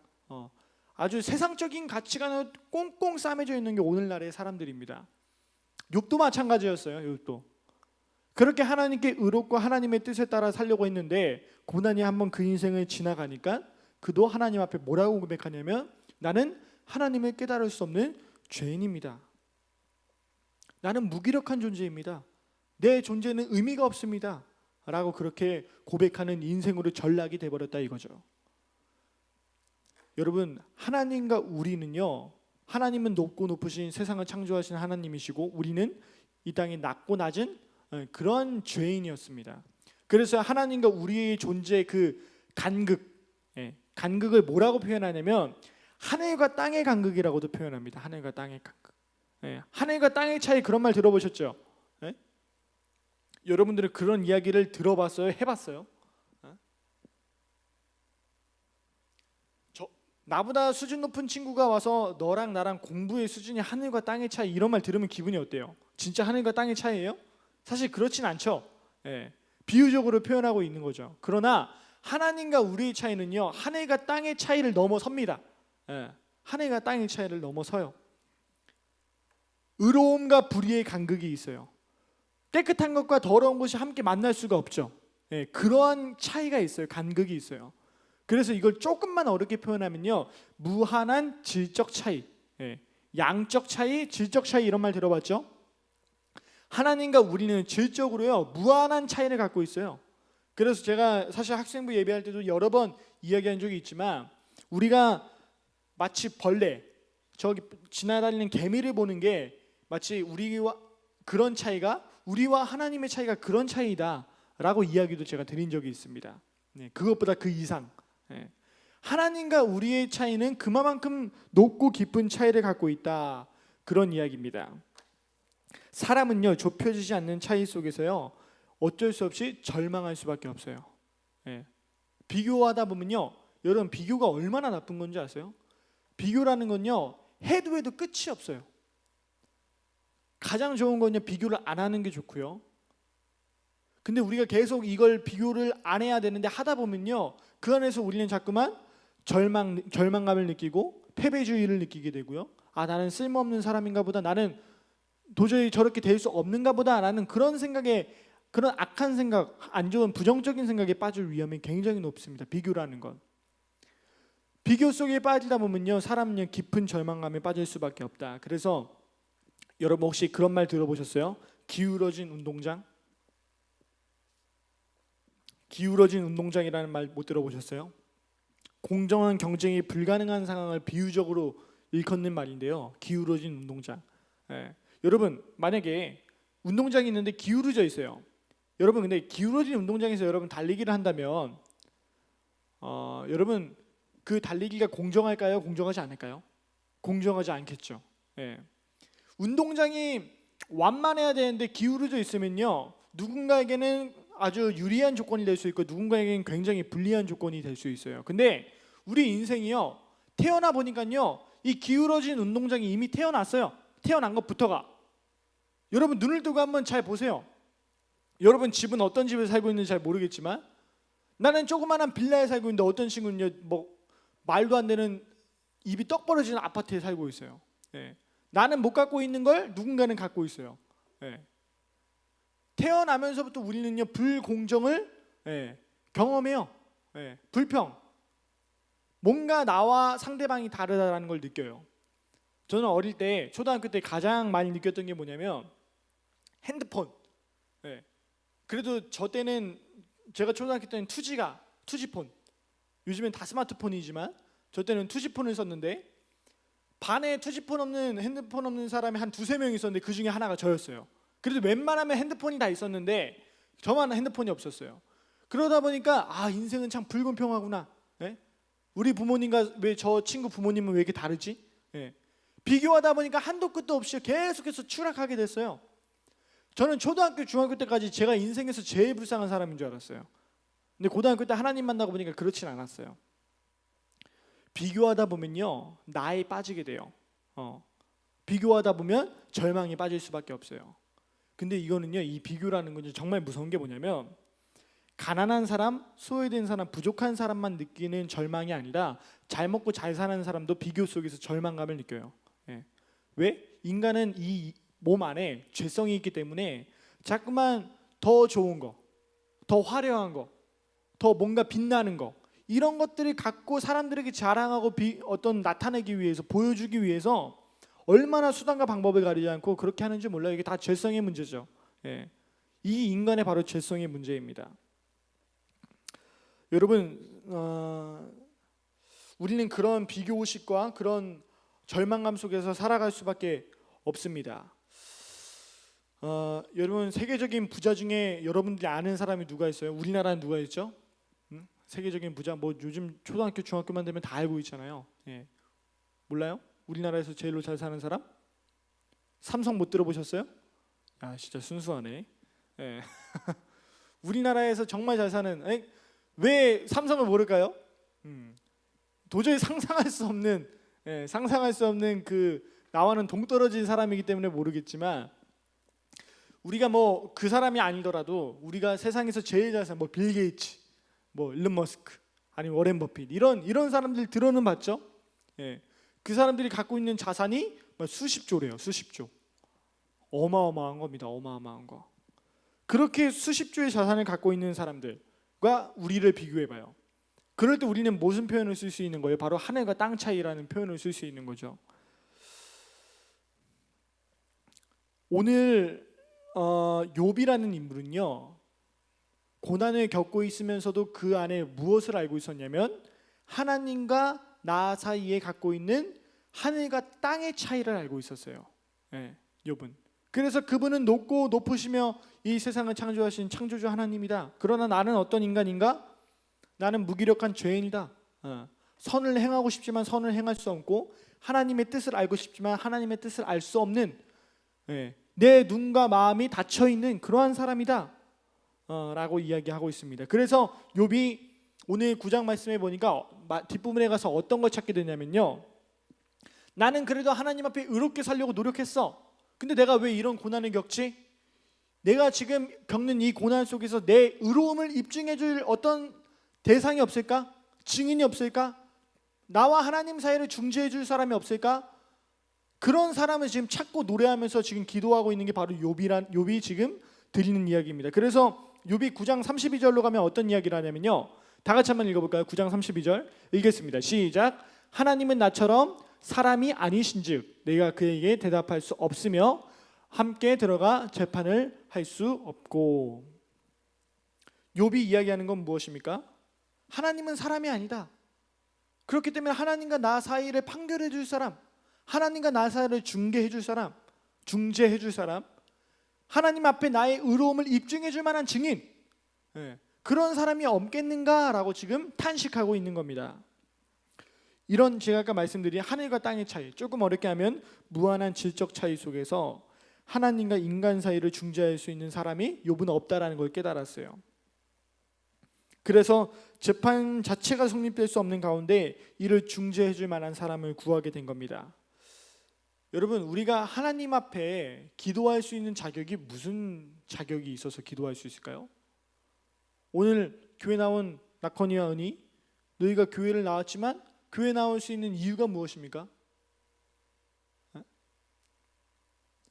S1: 아주 세상적인 가치관에 꽁꽁 싸매져 있는 게 오늘날의 사람들입니다. 욥도 마찬가지였어요. 욥도 그렇게 하나님께 의롭고 하나님의 뜻에 따라 살려고 했는데 고난이 한번 그 인생을 지나가니까 그도 하나님 앞에 뭐라고 고백하냐면, 나는 하나님을 깨달을 수 없는 죄인입니다. 나는 무기력한 존재입니다. 내 존재는 의미가 없습니다. 라고 그렇게 고백하는 인생으로 전락이 돼버렸다 이거죠. 여러분, 하나님과 우리는요, 하나님은 높고 높으신 세상을 창조하신 하나님이시고 우리는 이 땅에 낮고 낮은 그런 죄인이었습니다. 그래서 하나님과 우리의 존재 그 간극을 뭐라고 표현하냐면 하늘과 땅의 간극이라고도 표현합니다. 하늘과 땅의 간극. 하늘과 땅의 차이, 그런 말 들어보셨죠? 여러분들은 그런 이야기를 들어봤어요? 해봤어요? 나보다 수준 높은 친구가 와서 너랑 나랑 공부의 수준이 하늘과 땅의 차이, 이런 말 들으면 기분이 어때요? 진짜 하늘과 땅의 차이예요? 사실 그렇진 않죠. 비유적으로 표현하고 있는 거죠. 그러나 하나님과 우리의 차이는요, 하늘과 땅의 차이를 넘어섭니다. 하늘과 땅의 차이를 넘어서요. 의로움과 불의의 간극이 있어요. 깨끗한 것과 더러운 것이 함께 만날 수가 없죠. 그러한 차이가 있어요. 간극이 있어요. 그래서 이걸 조금만 어렵게 표현하면요, 무한한 질적 차이, 양적 차이, 질적 차이, 이런 말 들어봤죠? 하나님과 우리는 질적으로요 무한한 차이를 갖고 있어요. 그래서 제가 사실 학생부 예배할 때도 여러 번 이야기한 적이 있지만, 우리가 마치 벌레, 저기 지나다니는 개미를 보는 게 마치 우리와 그런 차이가, 우리와 하나님의 차이가 그런 차이다라고 이야기도 제가 드린 적이 있습니다. 그것보다 그 이상, 하나님과 우리의 차이는 그만큼 높고 깊은 차이를 갖고 있다, 그런 이야기입니다. 사람은요, 좁혀지지 않는 차이 속에서요 어쩔 수 없이 절망할 수밖에 없어요. 비교하다 보면요, 여러분, 비교가 얼마나 나쁜 건지 아세요? 비교라는 건요, 해도 끝이 없어요. 가장 좋은 건요, 비교를 안 하는 게 좋고요. 근데 우리가 계속 이걸 비교를 안 해야 되는데 하다 보면요, 그 안에서 우리는 자꾸만 절망감을 느끼고 패배주의를 느끼게 되고요. 나는 쓸모없는 사람인가 보다, 나는 도저히 저렇게 될 수 없는가 보다 라는 그런 생각에, 그런 악한 생각, 안 좋은 부정적인 생각에 빠질 위험이 굉장히 높습니다. 비교라는 건. 비교 속에 빠지다 보면요, 사람은 깊은 절망감에 빠질 수밖에 없다. 그래서 여러분, 혹시 그런 말 들어보셨어요? 기울어진 운동장? 기울어진 운동장이라는 말 못 들어보셨어요? 공정한 경쟁이 불가능한 상황을 비유적으로 일컫는 말인데요, 기울어진 운동장. 여러분, 만약에 운동장이 있는데 기울어져 있어요. 여러분, 근데 기울어진 운동장에서 여러분 달리기를 한다면 여러분 그 달리기가 공정할까요? 공정하지 않을까요? 공정하지 않겠죠. 예. 운동장이 완만해야 되는데 기울어져 있으면요, 누군가에게는 아주 유리한 조건이 될 수 있고 누군가에게는 굉장히 불리한 조건이 될 수 있어요. 근데 우리 인생이요, 태어나 보니까요, 이 기울어진 운동장이 이미 태어났어요. 태어난 것부터가. 여러분 눈을 뜨고 한번 잘 보세요. 여러분 집은 어떤 집에 살고 있는지 잘 모르겠지만, 나는 조그마한 빌라에 살고 있는데 어떤 친구는요, 뭐 말도 안 되는 입이 떡 벌어지는 아파트에 살고 있어요. 예. 나는 못 갖고 있는 걸 누군가는 갖고 있어요. 예. 태어나면서부터 우리는요, 불공정을 경험해요. 불평. 뭔가 나와 상대방이 다르다라는 걸 느껴요. 저는 어릴 때, 초등학교 때 가장 많이 느꼈던 게 뭐냐면 핸드폰. 그래도 저 때는, 제가 초등학교 때는 투지폰. 요즘엔 다 스마트폰이지만 저 때는 투지폰을 썼는데, 반에 투지폰 없는, 핸드폰 없는 사람이 한 두세 명 있었는데 그 중에 하나가 저였어요. 그래도 웬만하면 핸드폰이 다 있었는데 저만 핸드폰이 없었어요. 그러다 보니까 인생은 참 불공평하구나. 우리 부모님과 왜 저 친구 부모님은 왜 이렇게 다르지? 비교하다 보니까 한도 끝도 없이 계속해서 추락하게 됐어요. 저는 초등학교, 중학교 때까지 제가 인생에서 제일 불쌍한 사람인 줄 알았어요. 근데 고등학교 때 하나님 만나고 보니까 그렇진 않았어요. 비교하다 보면요, 나에 빠지게 돼요. 비교하다 보면 절망에 빠질 수밖에 없어요. 근데 이거는요, 이 비교라는 건 정말 무서운 게 뭐냐면, 가난한 사람, 소외된 사람, 부족한 사람만 느끼는 절망이 아니라 잘 먹고 잘 사는 사람도 비교 속에서 절망감을 느껴요. 왜? 인간은 이 몸 안에 죄성이 있기 때문에 자꾸만 더 좋은 거, 더 화려한 거, 더 뭔가 빛나는 거, 이런 것들을 갖고 사람들에게 자랑하고 어떤 나타내기 위해서, 보여주기 위해서 얼마나 수단과 방법을 가리지 않고 그렇게 하는지 몰라요. 이게 다 죄성의 문제죠. 이 인간의 바로 죄성의 문제입니다. 여러분, 우리는 그런 비교의식과 그런 절망감 속에서 살아갈 수밖에 없습니다. 여러분, 세계적인 부자 중에 여러분들이 아는 사람이 누가 있어요? 우리나라는 누가 있죠? 세계적인 부자, 뭐 요즘 초등학교, 중학교만 되면 다 알고 있잖아요. 몰라요? 우리나라에서 제일로 잘 사는 사람? 삼성 못 들어보셨어요? 진짜 순수하네. 우리나라에서 정말 잘 사는, 왜 삼성을 모를까요? 도저히 상상할 수 없는 그 나와는 동떨어진 사람이기 때문에 모르겠지만, 우리가 뭐 그 사람이 아니더라도 우리가 세상에서 제일 잘 사는, 뭐 빌 게이츠, 뭐 일론 머스크, 아니면 워렌 버핏, 이런 사람들 들어는 봤죠? 그 사람들이 갖고 있는 자산이 수십조래요. 수십조. 어마어마한 겁니다. 어마어마한 거. 그렇게 수십조의 자산을 갖고 있는 사람들과 우리를 비교해봐요. 그럴 때 우리는 무슨 표현을 쓸 수 있는 거예요? 바로 하늘과 땅 차이라는 표현을 쓸 수 있는 거죠. 오늘 욥이라는 인물은요, 고난을 겪고 있으면서도 그 안에 무엇을 알고 있었냐면, 하나님과 나 사이에 갖고 있는 하늘과 땅의 차이를 알고 있었어요. 욥은. 그래서 그분은 높고 높으시며 이 세상을 창조하신 창조주 하나님이다. 그러나 나는 어떤 인간인가? 나는 무기력한 죄인이다. 선을 행하고 싶지만 선을 행할 수 없고, 하나님의 뜻을 알고 싶지만 하나님의 뜻을 알 수 없는, 내 눈과 마음이 닫혀있는 그러한 사람이다 라고 이야기하고 있습니다. 그래서 욥이 오늘 9장 말씀에 보니까 뒷부분에 가서 어떤 걸 찾게 되냐면요, 나는 그래도 하나님 앞에 의롭게 살려고 노력했어. 근데 내가 왜 이런 고난을 겪지? 내가 지금 겪는 이 고난 속에서 내 의로움을 입증해 줄 어떤 대상이 없을까? 증인이 없을까? 나와 하나님 사이를 중재해 줄 사람이 없을까? 그런 사람을 지금 찾고 노래하면서 지금 기도하고 있는 게 바로 욥이 지금 드리는 이야기입니다. 그래서 욥이 9장 32절로 가면 어떤 이야기를 하냐면요, 다 같이 한번 읽어볼까요? 9장 32절 읽겠습니다. 시작. 하나님은 나처럼 사람이 아니신즉 내가 그에게 대답할 수 없으며 함께 들어가 재판을 할 수 없고. 욥이 이야기하는 건 무엇입니까? 하나님은 사람이 아니다. 그렇기 때문에 하나님과 나 사이를 판결해 줄 사람, 하나님과 나 사이를 중재해 줄 사람, 하나님 앞에 나의 의로움을 입증해 줄 만한 증인, 그런 사람이 없겠는가라고 지금 탄식하고 있는 겁니다. 이런 제가 아까 말씀드린 하늘과 땅의 차이, 조금 어렵게 하면 무한한 질적 차이 속에서 하나님과 인간 사이를 중재할 수 있는 사람이 욥은 없다라는 걸 깨달았어요. 그래서 재판 자체가 성립될 수 없는 가운데 이를 중재해 줄 만한 사람을 구하게 된 겁니다. 여러분, 우리가 하나님 앞에 기도할 수 있는 자격이 무슨 자격이 있어서 기도할 수 있을까요? 오늘 교회 나온 낙헌이와 은희, 너희가 교회를 나왔지만 교회 나올 수 있는 이유가 무엇입니까?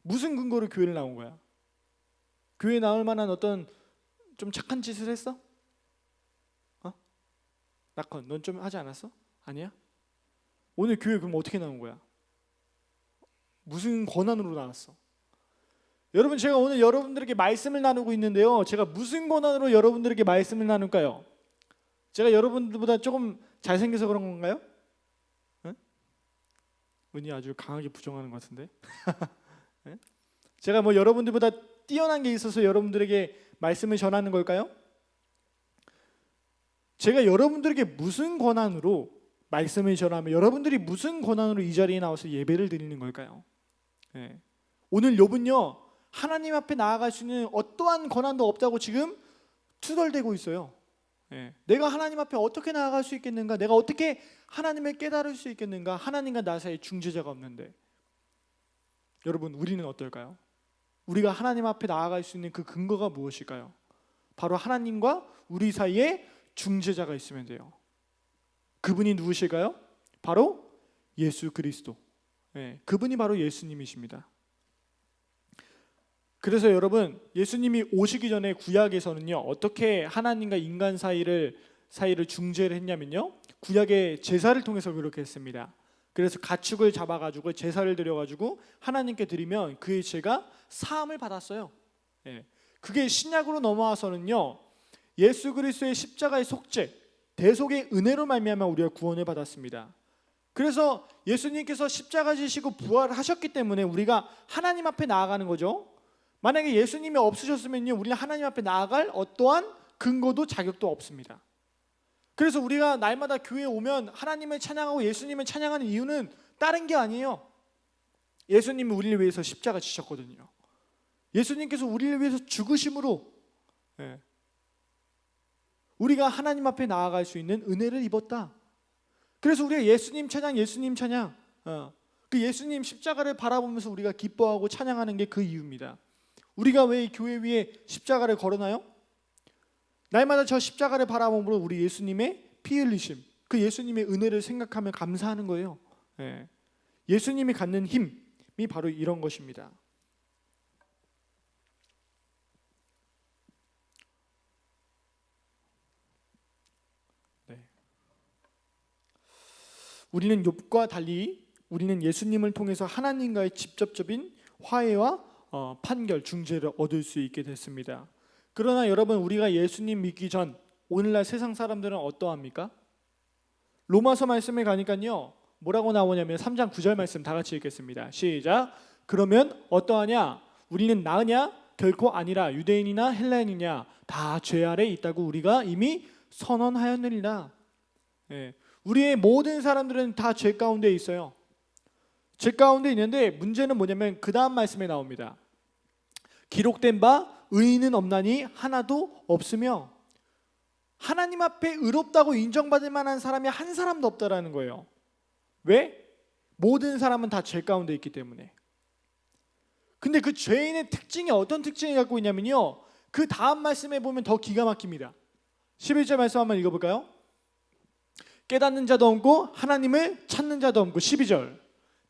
S1: 무슨 근거로 교회를 나온 거야? 교회 나올 만한 어떤 좀 착한 짓을 했어? 낙헌, 넌 좀 하지 않았어? 아니야? 오늘 교회 그럼 어떻게 나온 거야? 무슨 권한으로 나왔어? 여러분, 제가 오늘 여러분들에게 말씀을 나누고 있는데요, 제가 무슨 권한으로 여러분들에게 말씀을 나눌까요? 제가 여러분들보다 조금 잘생겨서 그런 건가요? 응? 은희 아주 강하게 부정하는 것 같은데. 제가 뭐 여러분들보다 뛰어난 게 있어서 여러분들에게 말씀을 전하는 걸까요? 제가 여러분들에게 무슨 권한으로 말씀을 전하며 여러분들이 무슨 권한으로 이 자리에 나와서 예배를 드리는 걸까요? 오늘 욥은요, 하나님 앞에 나아갈 수 있는 어떠한 권한도 없다고 지금 투덜대고 있어요. 내가 하나님 앞에 어떻게 나아갈 수 있겠는가? 내가 어떻게 하나님을 깨달을 수 있겠는가? 하나님과 나 사이에 중재자가 없는데. 여러분, 우리는 어떨까요? 우리가 하나님 앞에 나아갈 수 있는 그 근거가 무엇일까요? 바로 하나님과 우리 사이에 중재자가 있으면 돼요. 그분이 누구실까요? 바로 예수 그리스도. 그분이 바로 예수님이십니다. 그래서 여러분, 예수님이 오시기 전에 구약에서는요, 어떻게 하나님과 인간 사이를 중재를 했냐면요, 구약의 제사를 통해서 그렇게 했습니다. 그래서 가축을 잡아가지고 제사를 드려가지고 하나님께 드리면 그의 죄가 사함을 받았어요. 그게 신약으로 넘어와서는요, 예수 그리스도의 십자가의 속죄, 대속의 은혜로 말미암아 우리가 구원을 받았습니다. 그래서 예수님께서 십자가 지시고 부활하셨기 때문에 우리가 하나님 앞에 나아가는 거죠. 만약에 예수님이 없으셨으면요, 우리는 하나님 앞에 나아갈 어떠한 근거도 자격도 없습니다. 그래서 우리가 날마다 교회에 오면 하나님을 찬양하고 예수님을 찬양하는 이유는 다른 게 아니에요. 예수님이 우리를 위해서 십자가 지셨거든요. 예수님께서 우리를 위해서 죽으심으로 우리가 하나님 앞에 나아갈 수 있는 은혜를 입었다. 그래서 우리가 예수님 찬양, 그 예수님 십자가를 바라보면서 우리가 기뻐하고 찬양하는 게 그 이유입니다. 우리가 왜 교회 위에 십자가를 걸어놔요? 날마다 저 십자가를 바라보므로 우리 예수님의 피 흘리심, 그 예수님의 은혜를 생각하며 감사하는 거예요. 예수님이 갖는 힘이 바로 이런 것입니다. 우리는 욥과 달리 우리는 예수님을 통해서 하나님과의 직접적인 화해와 판결, 중재를 얻을 수 있게 됐습니다. 그러나 여러분, 우리가 예수님 믿기 전 오늘날 세상 사람들은 어떠합니까? 로마서 말씀에 가니까요, 뭐라고 나오냐면 3장 9절 말씀 다 같이 읽겠습니다. 시작. 그러면 어떠하냐? 우리는 나으냐? 결코 아니라. 유대인이나 헬라인이냐? 다 죄 아래 있다고 우리가 이미 선언하였느니라. 우리의 모든 사람들은 다 죄 가운데 있어요. 죄 가운데 있는데 문제는 뭐냐면 그 다음 말씀에 나옵니다. 기록된 바 의인은 없나니 하나도 없으며, 하나님 앞에 의롭다고 인정받을 만한 사람이 한 사람도 없다라는 거예요. 왜? 모든 사람은 다 죄 가운데 있기 때문에. 근데 그 죄인의 특징이 어떤 특징을 갖고 있냐면요, 그 다음 말씀에 보면 더 기가 막힙니다. 11절 말씀 한번 읽어볼까요? 깨닫는 자도 없고 하나님을 찾는 자도 없고, 12절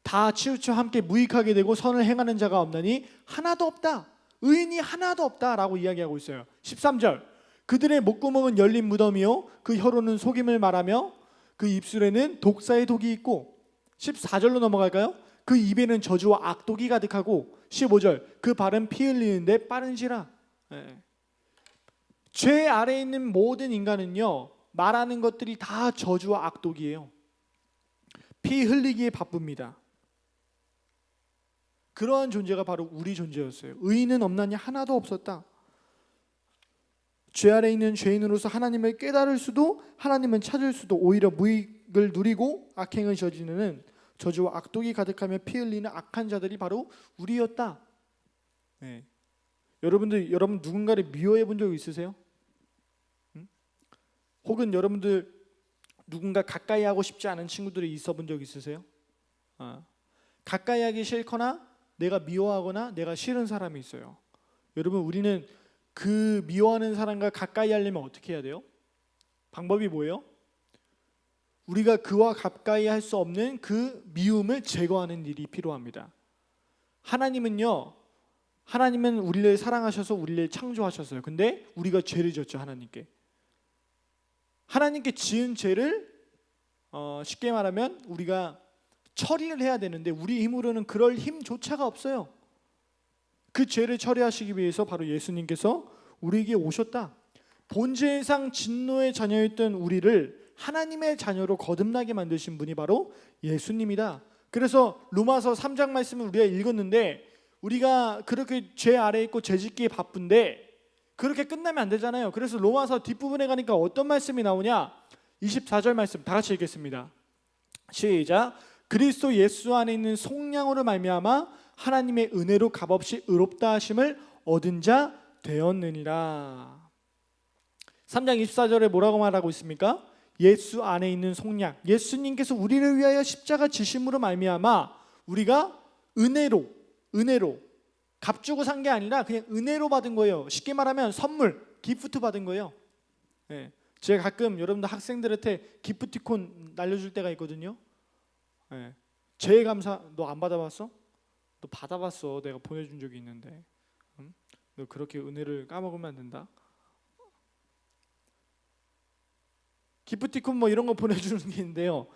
S1: 다 치우쳐 함께 무익하게 되고 선을 행하는 자가 없나니 하나도 없다. 의인이 하나도 없다라고 이야기하고 있어요. 13절 그들의 목구멍은 열린 무덤이요 그 혀로는 속임을 말하며 그 입술에는 독사의 독이 있고, 14절로 넘어갈까요? 그 입에는 저주와 악독이 가득하고, 15절 그 발은 피 흘리는데 빠른지라. 죄 아래에 있는 모든 인간은요, 말하는 것들이 다 저주와 악독이에요. 피 흘리기에 바쁩니다. 그러한 존재가 바로 우리 존재였어요. 의인은 없나니 하나도 없었다.
S2: 죄 아래 있는 죄인으로서 하나님을 깨달을 수도 하나님을 찾을 수도 오히려 무익을 누리고 악행을 저지르는 저주와 악독이 가득하며 피 흘리는 악한 자들이 바로 우리였다. 네. 여러분 누군가를 미워해 본 적 있으세요? 응? 혹은 여러분들 누군가 가까이 하고 싶지 않은 친구들이 있어 본 적 있으세요? 가까이 하기 싫거나 내가 미워하거나 내가 싫은 사람이 있어요. 여러분 우리는 그 미워하는 사람과 가까이 하려면 어떻게 해야 돼요? 방법이 뭐예요? 우리가 그와 가까이 할 수 없는 그 미움을 제거하는 일이 필요합니다. 하나님은 우리를 사랑하셔서 우리를 창조하셨어요. 근데 우리가 죄를 졌죠. 하나님께 지은 죄를 쉽게 말하면 우리가 처리를 해야 되는데 우리 힘으로는 그럴 힘조차가 없어요. 그 죄를 처리하시기 위해서 바로 예수님께서 우리에게 오셨다. 본질상 진노의 자녀였던 우리를 하나님의 자녀로 거듭나게 만드신 분이 바로 예수님이다. 그래서 로마서 3장 말씀을 우리가 읽었는데 우리가 그렇게 죄 아래에 있고 죄짓기에 바쁜데 그렇게 끝나면 안 되잖아요. 그래서 로마서 뒷부분에 가니까 어떤 말씀이 나오냐? 24절 말씀 다 같이 읽겠습니다. 시작. 그리스도 예수 안에 있는 속량으로 말미암아 하나님의 은혜로 값없이 의롭다 하심을 얻은 자 되었느니라. 3장 24절에 뭐라고 말하고 있습니까? 예수 안에 있는 속량, 예수님께서 우리를 위하여 십자가 지심으로 말미암아 우리가 은혜로 값 주고 산 게 아니라 그냥 은혜로 받은 거예요. 쉽게 말하면 선물, 기프트 받은 거예요. 네. 제가 가끔 여러분들 학생들한테 기프티콘 날려줄 때가 있거든요. 네. 제일 감사. 너 안 받아봤어? 너 받아봤어. 내가 보내준 적이 있는데. 응? 너 그렇게 은혜를 까먹으면 안 된다. 기프티콘 뭐 이런 거 보내주는 게 있는데요.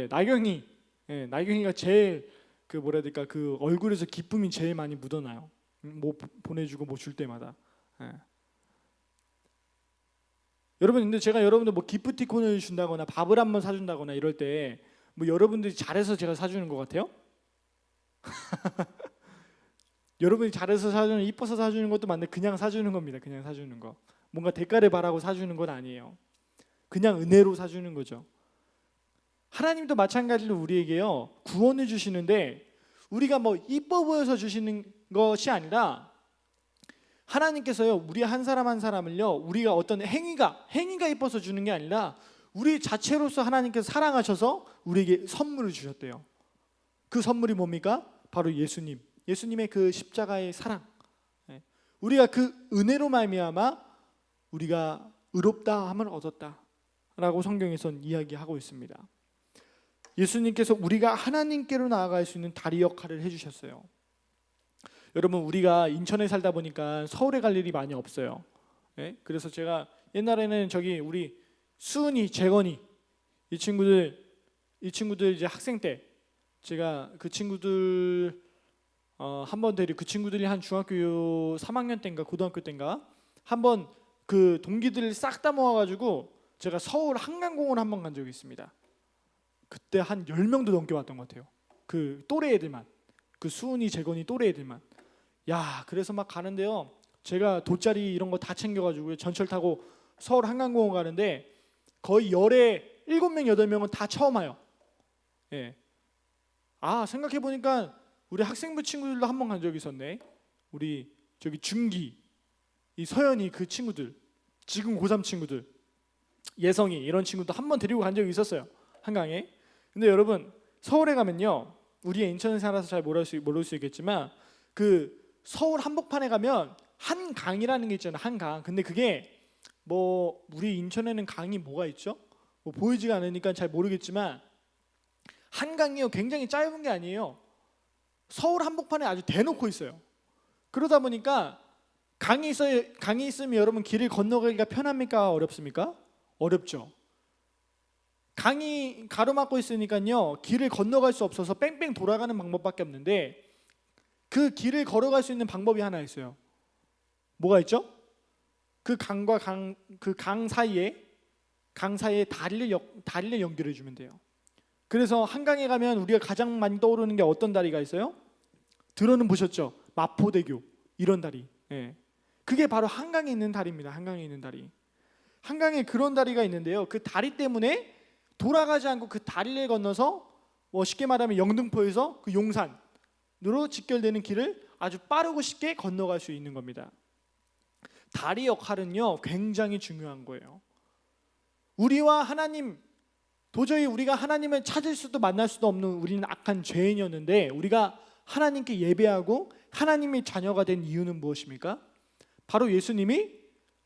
S2: 나경이. 예, 나경이가 제일 그 뭐라 해야 될까, 그 얼굴에서 기쁨이 제일 많이 묻어나요. 뭐 보내주고 뭐 줄 때마다. 예. 여러분 근데 제가 여러분들 뭐 기프티콘을 준다거나 밥을 한번 사준다거나 이럴 때 뭐 여러분들이 잘해서 제가 사주는 것 같아요? 여러분이 잘해서 사주는, 이뻐서 사주는 것도 맞는데 그냥 사주는 겁니다. 그냥 사주는 거. 뭔가 대가를 바라고 사주는 건 아니에요. 그냥 은혜로 사주는 거죠. 하나님도 마찬가지로 우리에게요 구원을 주시는데 우리가 뭐 이뻐 보여서 주시는 것이 아니라 하나님께서요 우리 한 사람 한 사람을요 우리가 어떤 행위가 이뻐서 주는 게 아니라 우리 자체로서 하나님께서 사랑하셔서 우리에게 선물을 주셨대요. 그 선물이 뭡니까? 바로 예수님의 그 십자가의 사랑. 우리가 그 은혜로 말미암아 우리가 의롭다 함을 얻었다라고 성경에서는 이야기하고 있습니다. 예수님께서 우리가 하나님께로 나아갈 수 있는 다리 역할을 해주셨어요. 여러분 우리가 인천에 살다 보니까 서울에 갈 일이 많이 없어요. 그래서 제가 옛날에는 저기 우리 수은이, 재건이 이 친구들 이제 학생 때 제가 그 친구들 한번 그 친구들이 한 중학교 3학년 때인가 고등학교 때인가 한번 그 동기들을 싹 다 모아가지고 제가 서울 한강공원 한번 간 적이 있습니다. 그때 한 10명도 넘게 왔던 것 같아요. 그 또래 애들만, 그 수은이, 재건이 또래 애들만. 야, 그래서 막 가는데요. 제가 돗자리 이런 거 다 챙겨가지고 전철 타고 서울 한강공원 가는데 거의 열에 7명, 8명은 다 처음 와요. 예. 아, 생각해보니까 우리 학생부 친구들도 한 번 간 적이 있었네. 우리 저기 준기, 이 서연이 그 친구들, 지금 고3 친구들, 예성이 이런 친구도 한 번 데리고 간 적이 있었어요. 한강에. 근데 여러분 서울에 가면요, 우리 인천에 살아서 잘 모를 수 있겠지만 그 서울 한복판에 가면 한강이라는 게 있잖아요. 한강. 근데 그게 뭐 우리 인천에는 강이 뭐가 있죠? 뭐 보이지가 않으니까 잘 모르겠지만 한강이요 굉장히 짧은 게 아니에요. 서울 한복판에 아주 대놓고 있어요. 그러다 보니까 강이 있으면 여러분 길을 건너가기가 편합니까? 어렵습니까? 어렵죠. 강이 가로막고 있으니까요 길을 건너갈 수 없어서 뺑뺑 돌아가는 방법밖에 없는데 그 길을 걸어갈 수 있는 방법이 하나 있어요. 뭐가 있죠? 그 강과 강 사이에 다리를 연결해 주면 돼요. 그래서 한강에 가면 우리가 가장 많이 떠오르는 게 어떤 다리가 있어요? 들어는 보셨죠? 마포대교 이런 다리. 예. 그게 바로 한강에 있는 다리입니다. 한강에 있는 다리. 한강에 그런 다리가 있는데요. 그 다리 때문에 돌아가지 않고 그 다리를 건너서 쉽게 말하면 영등포에서 그 용산으로 직결되는 길을 아주 빠르고 쉽게 건너갈 수 있는 겁니다. 다리 역할은요 굉장히 중요한 거예요. 우리와 하나님, 도저히 우리가 하나님을 찾을 수도 만날 수도 없는 우리는 악한 죄인이었는데 우리가 하나님께 예배하고 하나님의 자녀가 된 이유는 무엇입니까? 바로 예수님이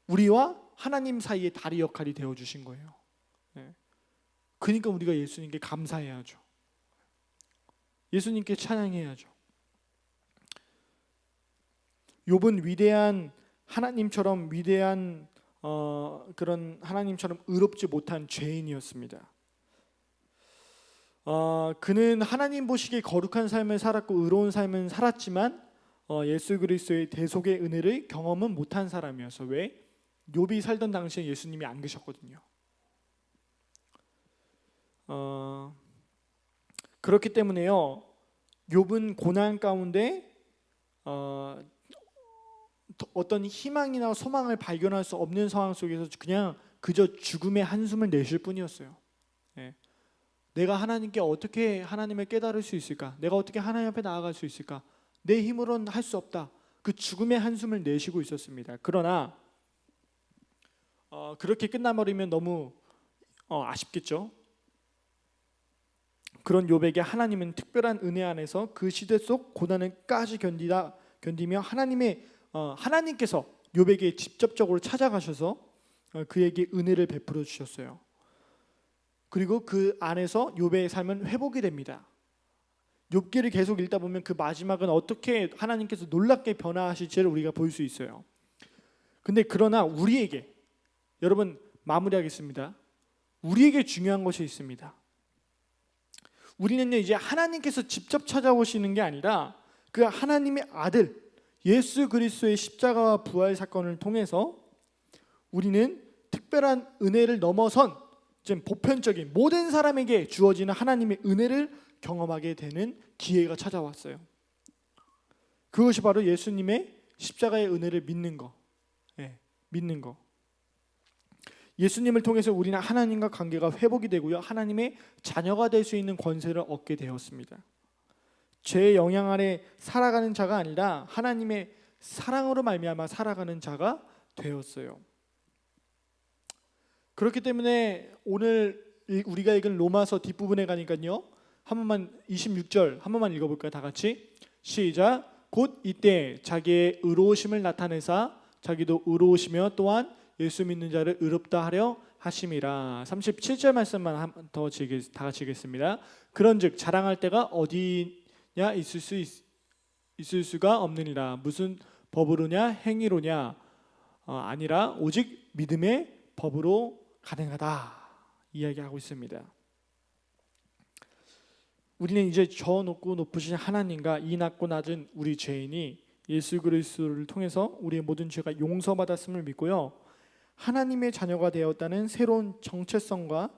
S2: 우리와 하나님 사이의 다리 역할이 되어주신 거예요. 그러니까 우리가 예수님께 감사해야죠. 예수님께 찬양해야죠. 욥은 위대한 하나님처럼 위대한 그런 하나님처럼 의롭지 못한 죄인이었습니다. 그는 하나님 보시기에 거룩한 삶을 살았고 의로운 삶을 살았지만 예수 그리스도의 대속의 은혜를 경험은 못한 사람이어서 왜? 욥이 살던 당시에 예수님이 안 계셨거든요. 그렇기 때문에요 욥은 고난 가운데 어떤 희망이나 소망을 발견할 수 없는 상황 속에서 그냥 그저 죽음의 한숨을 내쉴 뿐이었어요. 내가 하나님께 어떻게 하나님을 깨달을 수 있을까? 내가 어떻게 하나님 앞에 나아갈 수 있을까? 내 힘으로는 할 수 없다. 그 죽음의 한숨을 내쉬고 있었습니다. 그러나 그렇게 끝나버리면 너무 아쉽겠죠. 그런 욥에게 하나님은 특별한 은혜 안에서 그 시대 속 고난을까지 견디며 하나님께서 욥에게 직접적으로 찾아가셔서 그에게 은혜를 베풀어 주셨어요. 그리고 그 안에서 욥의 삶은 회복이 됩니다. 욥기를 계속 읽다 보면 그 마지막은 어떻게 하나님께서 놀랍게 변화하실지를 우리가 볼 수 있어요. 근데 그러나 우리에게, 여러분 마무리하겠습니다. 우리에게 중요한 것이 있습니다. 우리는요 이제 하나님께서 직접 찾아오시는 게 아니라 그 하나님의 아들 예수 그리스도의 십자가와 부활 사건을 통해서 우리는 특별한 은혜를 넘어선 좀 보편적인 모든 사람에게 주어지는 하나님의 은혜를 경험하게 되는 기회가 찾아왔어요. 그것이 바로 예수님의 십자가의 은혜를 믿는 거. 믿는 거. 예수님을 통해서 우리는 하나님과 관계가 회복이 되고요. 하나님의 자녀가 될 수 있는 권세를 얻게 되었습니다. 죄의 영향 아래 살아가는 자가 아니라 하나님의 사랑으로 말미암아 살아가는 자가 되었어요. 그렇기 때문에 오늘 우리가 읽은 로마서 뒷부분에 가니까요. 한 번만 26절 한 번만 읽어볼까요? 다 같이 시작. 곧 이때 자기의 의로우심을 나타내사 자기도 의로우시며 또한 예수 믿는 자를 의롭다 하려 하심이라. 37절 말씀만 한 번 더 다 같이 읽겠습니다. 그런즉 자랑할 때가 어디냐 있을 수가 없느니라. 무슨 법으로냐 행위로냐 아니라 오직 믿음의 법으로 가능하다 이야기하고 있습니다. 우리는 이제 저 높고 높으신 하나님과 이 낮고 낮은 우리 죄인이 예수 그리스도를 통해서 우리의 모든 죄가 용서받았음을 믿고요. 하나님의 자녀가 되었다는 새로운 정체성과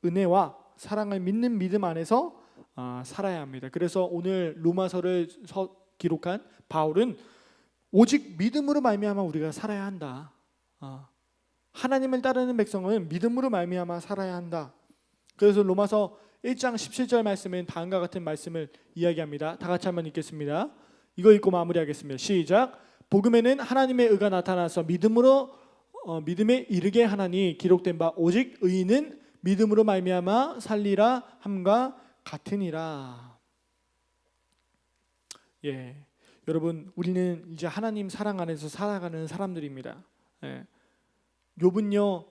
S2: 은혜와 사랑을 믿는 믿음 안에서 살아야 합니다. 그래서 오늘 로마서를 기록한 바울은 오직 믿음으로 말미암아 우리가 살아야 한다. 하나님을 따르는 백성은 믿음으로 말미암아 살아야 한다. 그래서 로마서 1장 17절 말씀은 다음과 같은 말씀을 이야기합니다. 다 같이 한번 읽겠습니다. 이거 읽고 마무리하겠습니다. 시작. 복음에는 하나님의 의가 나타나서 믿음에 이르게 하나니 기록된 바 오직 의인은 믿음으로 말미암아 살리라 함과 같으니라. 여러분 우리는 이제 하나님 사랑 안에서 살아가는 사람들입니다. 욥은요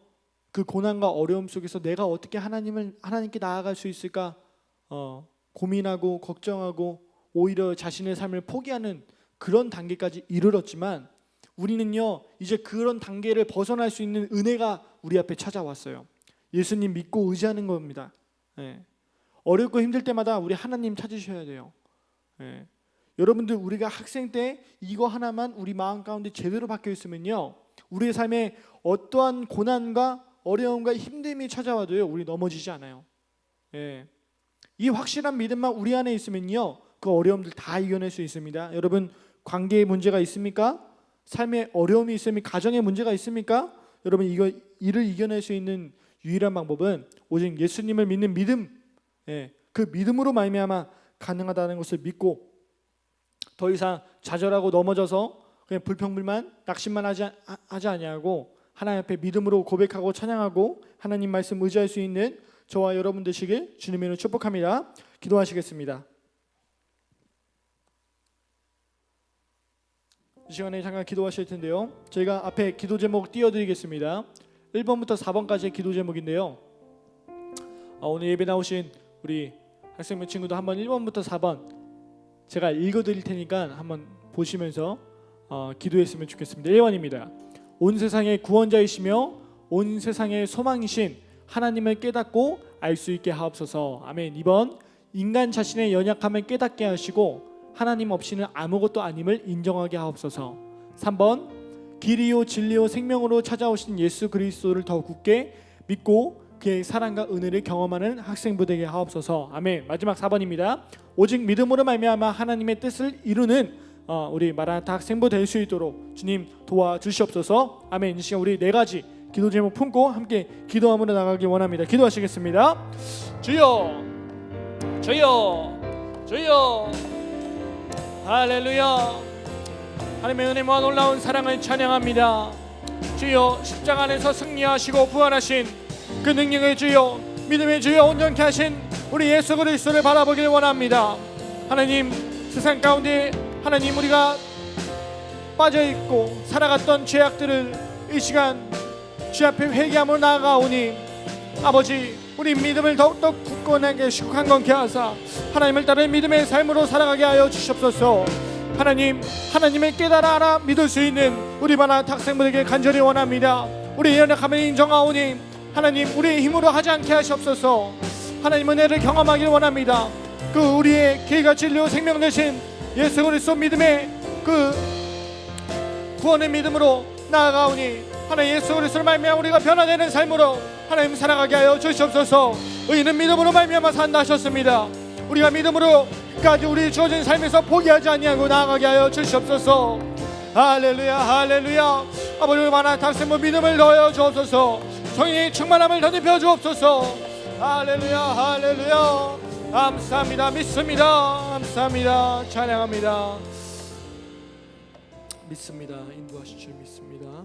S2: 그 고난과 어려움 속에서 내가 어떻게 하나님께 나아갈 수 있을까 고민하고 걱정하고 오히려 자신의 삶을 포기하는 그런 단계까지 이르렀지만 우리는요 이제 그런 단계를 벗어날 수 있는 은혜가 우리 앞에 찾아왔어요. 예수님 믿고 의지하는 겁니다. 어렵고 힘들 때마다 우리 하나님 찾으셔야 돼요. 여러분들 우리가 학생 때 이거 하나만 우리 마음 가운데 제대로 박혀 있으면요 우리의 삶에 어떠한 고난과 어려움과 힘듦이 찾아와도요 우리 넘어지지 않아요. 이 확실한 믿음만 우리 안에 있으면요 그 어려움들 다 이겨낼 수 있습니다. 여러분 관계에 문제가 있습니까? 삶에 어려움이 있으면 가정에 문제가 있습니까? 여러분 이를 이겨낼 수 있는 유일한 방법은 오직 예수님을 믿는 믿음, 그 믿음으로 말미암아 가능하다는 것을 믿고 더 이상 좌절하고 넘어져서 그냥 불평불만 낙심만 하지 아니하고 하나님 앞에 믿음으로 고백하고 찬양하고 하나님 말씀 의지할 수 있는 저와 여러분 되시길 주님의 이름으로 축복합니다. 기도하시겠습니다. 이 시간에 잠깐 기도하실 텐데요. 저희가 앞에 기도 제목 띄워드리겠습니다. 1번부터 4번까지의 기도 제목인데요. 오늘 예배 나오신 우리 학생부 친구도 한번 1번부터 4번 제가 읽어드릴 테니까 한번 보시면서 기도했으면 좋겠습니다. 1번입니다. 온 세상의 구원자이시며 온 세상의 소망이신 하나님을 깨닫고 알 수 있게 하옵소서. 아멘. 2번 인간 자신의 연약함을 깨닫게 하시고 하나님 없이는 아무것도 아님을 인정하게 하옵소서. 3번 길이요 진리요 생명으로 찾아오신 예수 그리스도를 더 굳게 믿고 그의 사랑과 은혜를 경험하는 학생부 되게 하옵소서. 아멘. 마지막 4번입니다. 오직 믿음으로 말미암아 하나님의 뜻을 이루는 우리 마라나타 학생부 될 수 있도록 주님 도와주시옵소서. 아멘. 이 시간 우리 네 가지 기도 제목 품고 함께 기도함으로 나가기 원합니다. 기도하시겠습니다. 주여 주여 주여 할렐루야. 하나님의 은혜 모아 놀라운 사랑을 찬양합니다. 주여 십자가 안에서 승리하시고 부활하신 그 능력의 주여 믿음의 주여 온전케 하신 우리 예수 그리스도를 바라보길 원합니다. 하나님 세상 가운데 하나님 우리가 빠져있고 살아갔던 죄악들을 이 시간 주 앞에 회개함으로 나아가오니 아버지 우리 믿음을 더욱더 굳건하게 강건케 하사 하나님을 따르는 믿음의 삶으로 살아가게 하여 주시옵소서. 하나님을 깨달아 알아 믿을 수 있는 우리 마라나타 학생들에게 간절히 원합니다. 우리의 연약함을 인정하오니 하나님 우리의 힘으로 하지 않게 하시옵소서. 하나님 은혜를 경험하길 원합니다. 그 우리의 길과 진리와 생명 되신 예수 그리스도 믿음의 그 구원의 믿음으로 나아가오니 하나님 예수 그리스도를 말미암아 우리가 변화되는 삶으로 하나님 살아가게 하여 주시옵소서. 의인은 믿음으로 말미암아 산다 하셨습니다. 우리가 믿음으로까지 우리 주어진 삶에서 포기하지 아니하고 나아가게 하여 주시옵소서. 할렐루야 할렐루야. 아버지 마라나타 학생부 믿음을 더하여 주옵소서. 성령의 충만함을 덧입혀 주옵소서. 할렐루야 할렐루야. 감사합니다. 믿습니다. 감사합니다. 찬양합니다. 믿습니다. 인도하실 줄 믿습니다.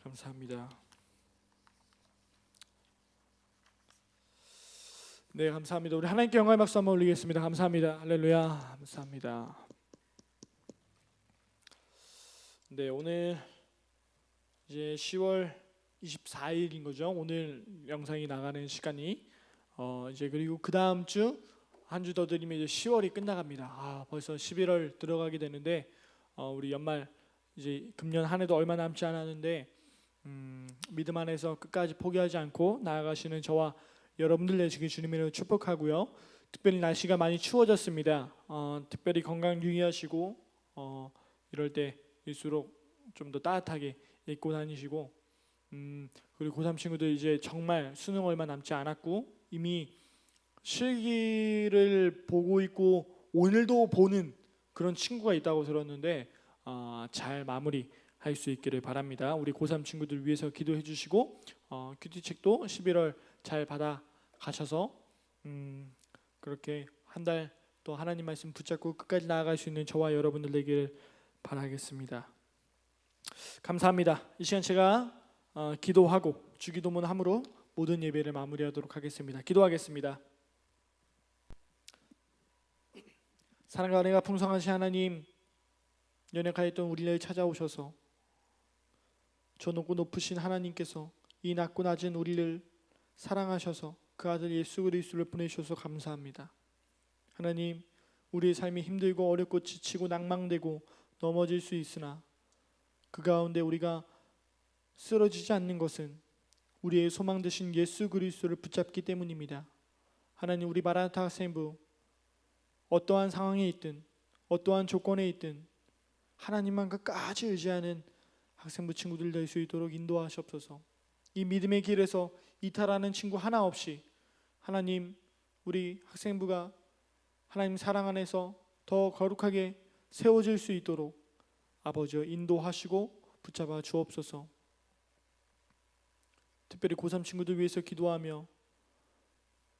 S2: 감사합니다. 네, 감사합니다. 우리 하나님께 영광의 박수 한번 올리겠습니다. 감사합니다. 할렐루야. 감사합니다. 네, 오늘 이제 10월 24일인 거죠. 오늘 영상이 나가는 시간이 이제 그리고 그 다음 주 한 주 더 드리면 이제 10월이 끝나갑니다. 벌써 11월 들어가게 되는데 우리 연말 이제 금년 한 해도 얼마 남지 않았는데 믿음 안에서 끝까지 포기하지 않고 나아가시는 저와 여러분들 되시길 주님으로 축복하고요. 특별히 날씨가 많이 추워졌습니다. 특별히 건강 유의하시고 이럴 때일수록 좀 더 따뜻하게 입고 다니시고 그리고 고3 친구들 이제 정말 수능 얼마 남지 않았고 이미 실기를 보고 있고 오늘도 보는 그런 친구가 있다고 들었는데 잘 마무리할 수 있기를 바랍니다. 우리 고3 친구들 위해서 기도해 주시고 큐티책도 11월 잘 받아 가셔서 그렇게 한 달 또 하나님 말씀 붙잡고 끝까지 나아갈 수 있는 저와 여러분들 되기를 바라겠습니다. 감사합니다. 이 시간 제가 기도하고 주기도문 함으로 모든 예배를 마무리하도록 하겠습니다. 기도하겠습니다. 사랑과 은혜가 풍성하신 하나님, 연약하였던 우리를 찾아오셔서 저 높고 높으신 하나님께서 이 낮고 낮은 우리를 사랑하셔서 그 아들 예수 그리스도를 보내주셔서 감사합니다. 하나님, 우리의 삶이 힘들고 어렵고 지치고 낭망되고 넘어질 수 있으나 그 가운데 우리가 쓰러지지 않는 것은 우리의 소망 되신 예수 그리스도를 붙잡기 때문입니다. 하나님, 우리 마라나타 학생부 어떠한 상황에 있든 어떠한 조건에 있든 하나님만 끝까지 의지하는 학생부 친구들 될 수 있도록 인도하시옵소서. 이 믿음의 길에서 이탈하는 친구 하나 없이 하나님, 우리 학생부가 하나님 사랑 안에서 더 거룩하게 세워질 수 있도록 아버지여 인도하시고 붙잡아 주옵소서. 특별히 고3 친구들 위해서 기도하며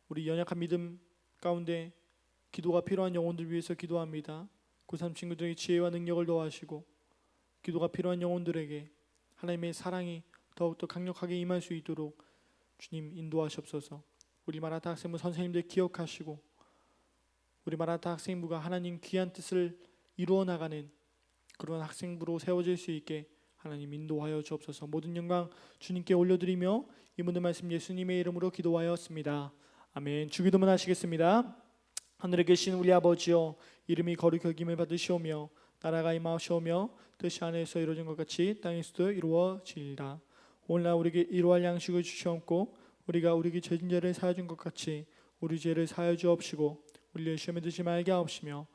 S2: 우리 연약한 믿음 가운데 기도가 필요한 영혼들 위해서 기도합니다. 고3 친구들에게 지혜와 능력을 더하시고 기도가 필요한 영혼들에게 하나님의 사랑이 더욱더 강력하게 임할 수 있도록 주님 인도하시옵소서. 우리 마라타 학생부 선생님들 기억하시고 우리 마라타 학생부가 하나님 귀한 뜻을 이루어 나가는 그런 학생부로 세워질 수 있게 하나님 인도하여 주옵소서. 모든 영광 주님께 올려드리며 이 모든 말씀 예수님의 이름으로 기도하였습니다. 아멘. 주기도문 하시겠습니다. 하늘에 계신 우리 아버지여, 이름이 거룩히 여김을 받으시오며 나라가 임하시오며 뜻이 하늘에서 이루어진 것 같이 땅에서도 이루어지리라. 오늘날 우리에게 일용할 양식을 주시옵고 우리가 우리에게 죄진 자를 사하여 준 것 같이 우리 죄를 사하여 주옵시고 우리를 시험에 들지 말게 하옵시며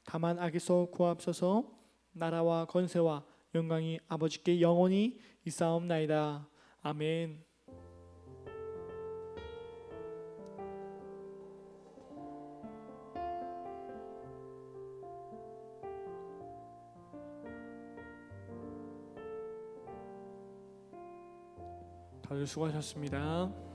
S2: 다만 악에서 구하옵소서. 나라와 권세와 영광이 아버지께 영원히 있사옵나이다. 아멘. 다들 수고하셨습니다.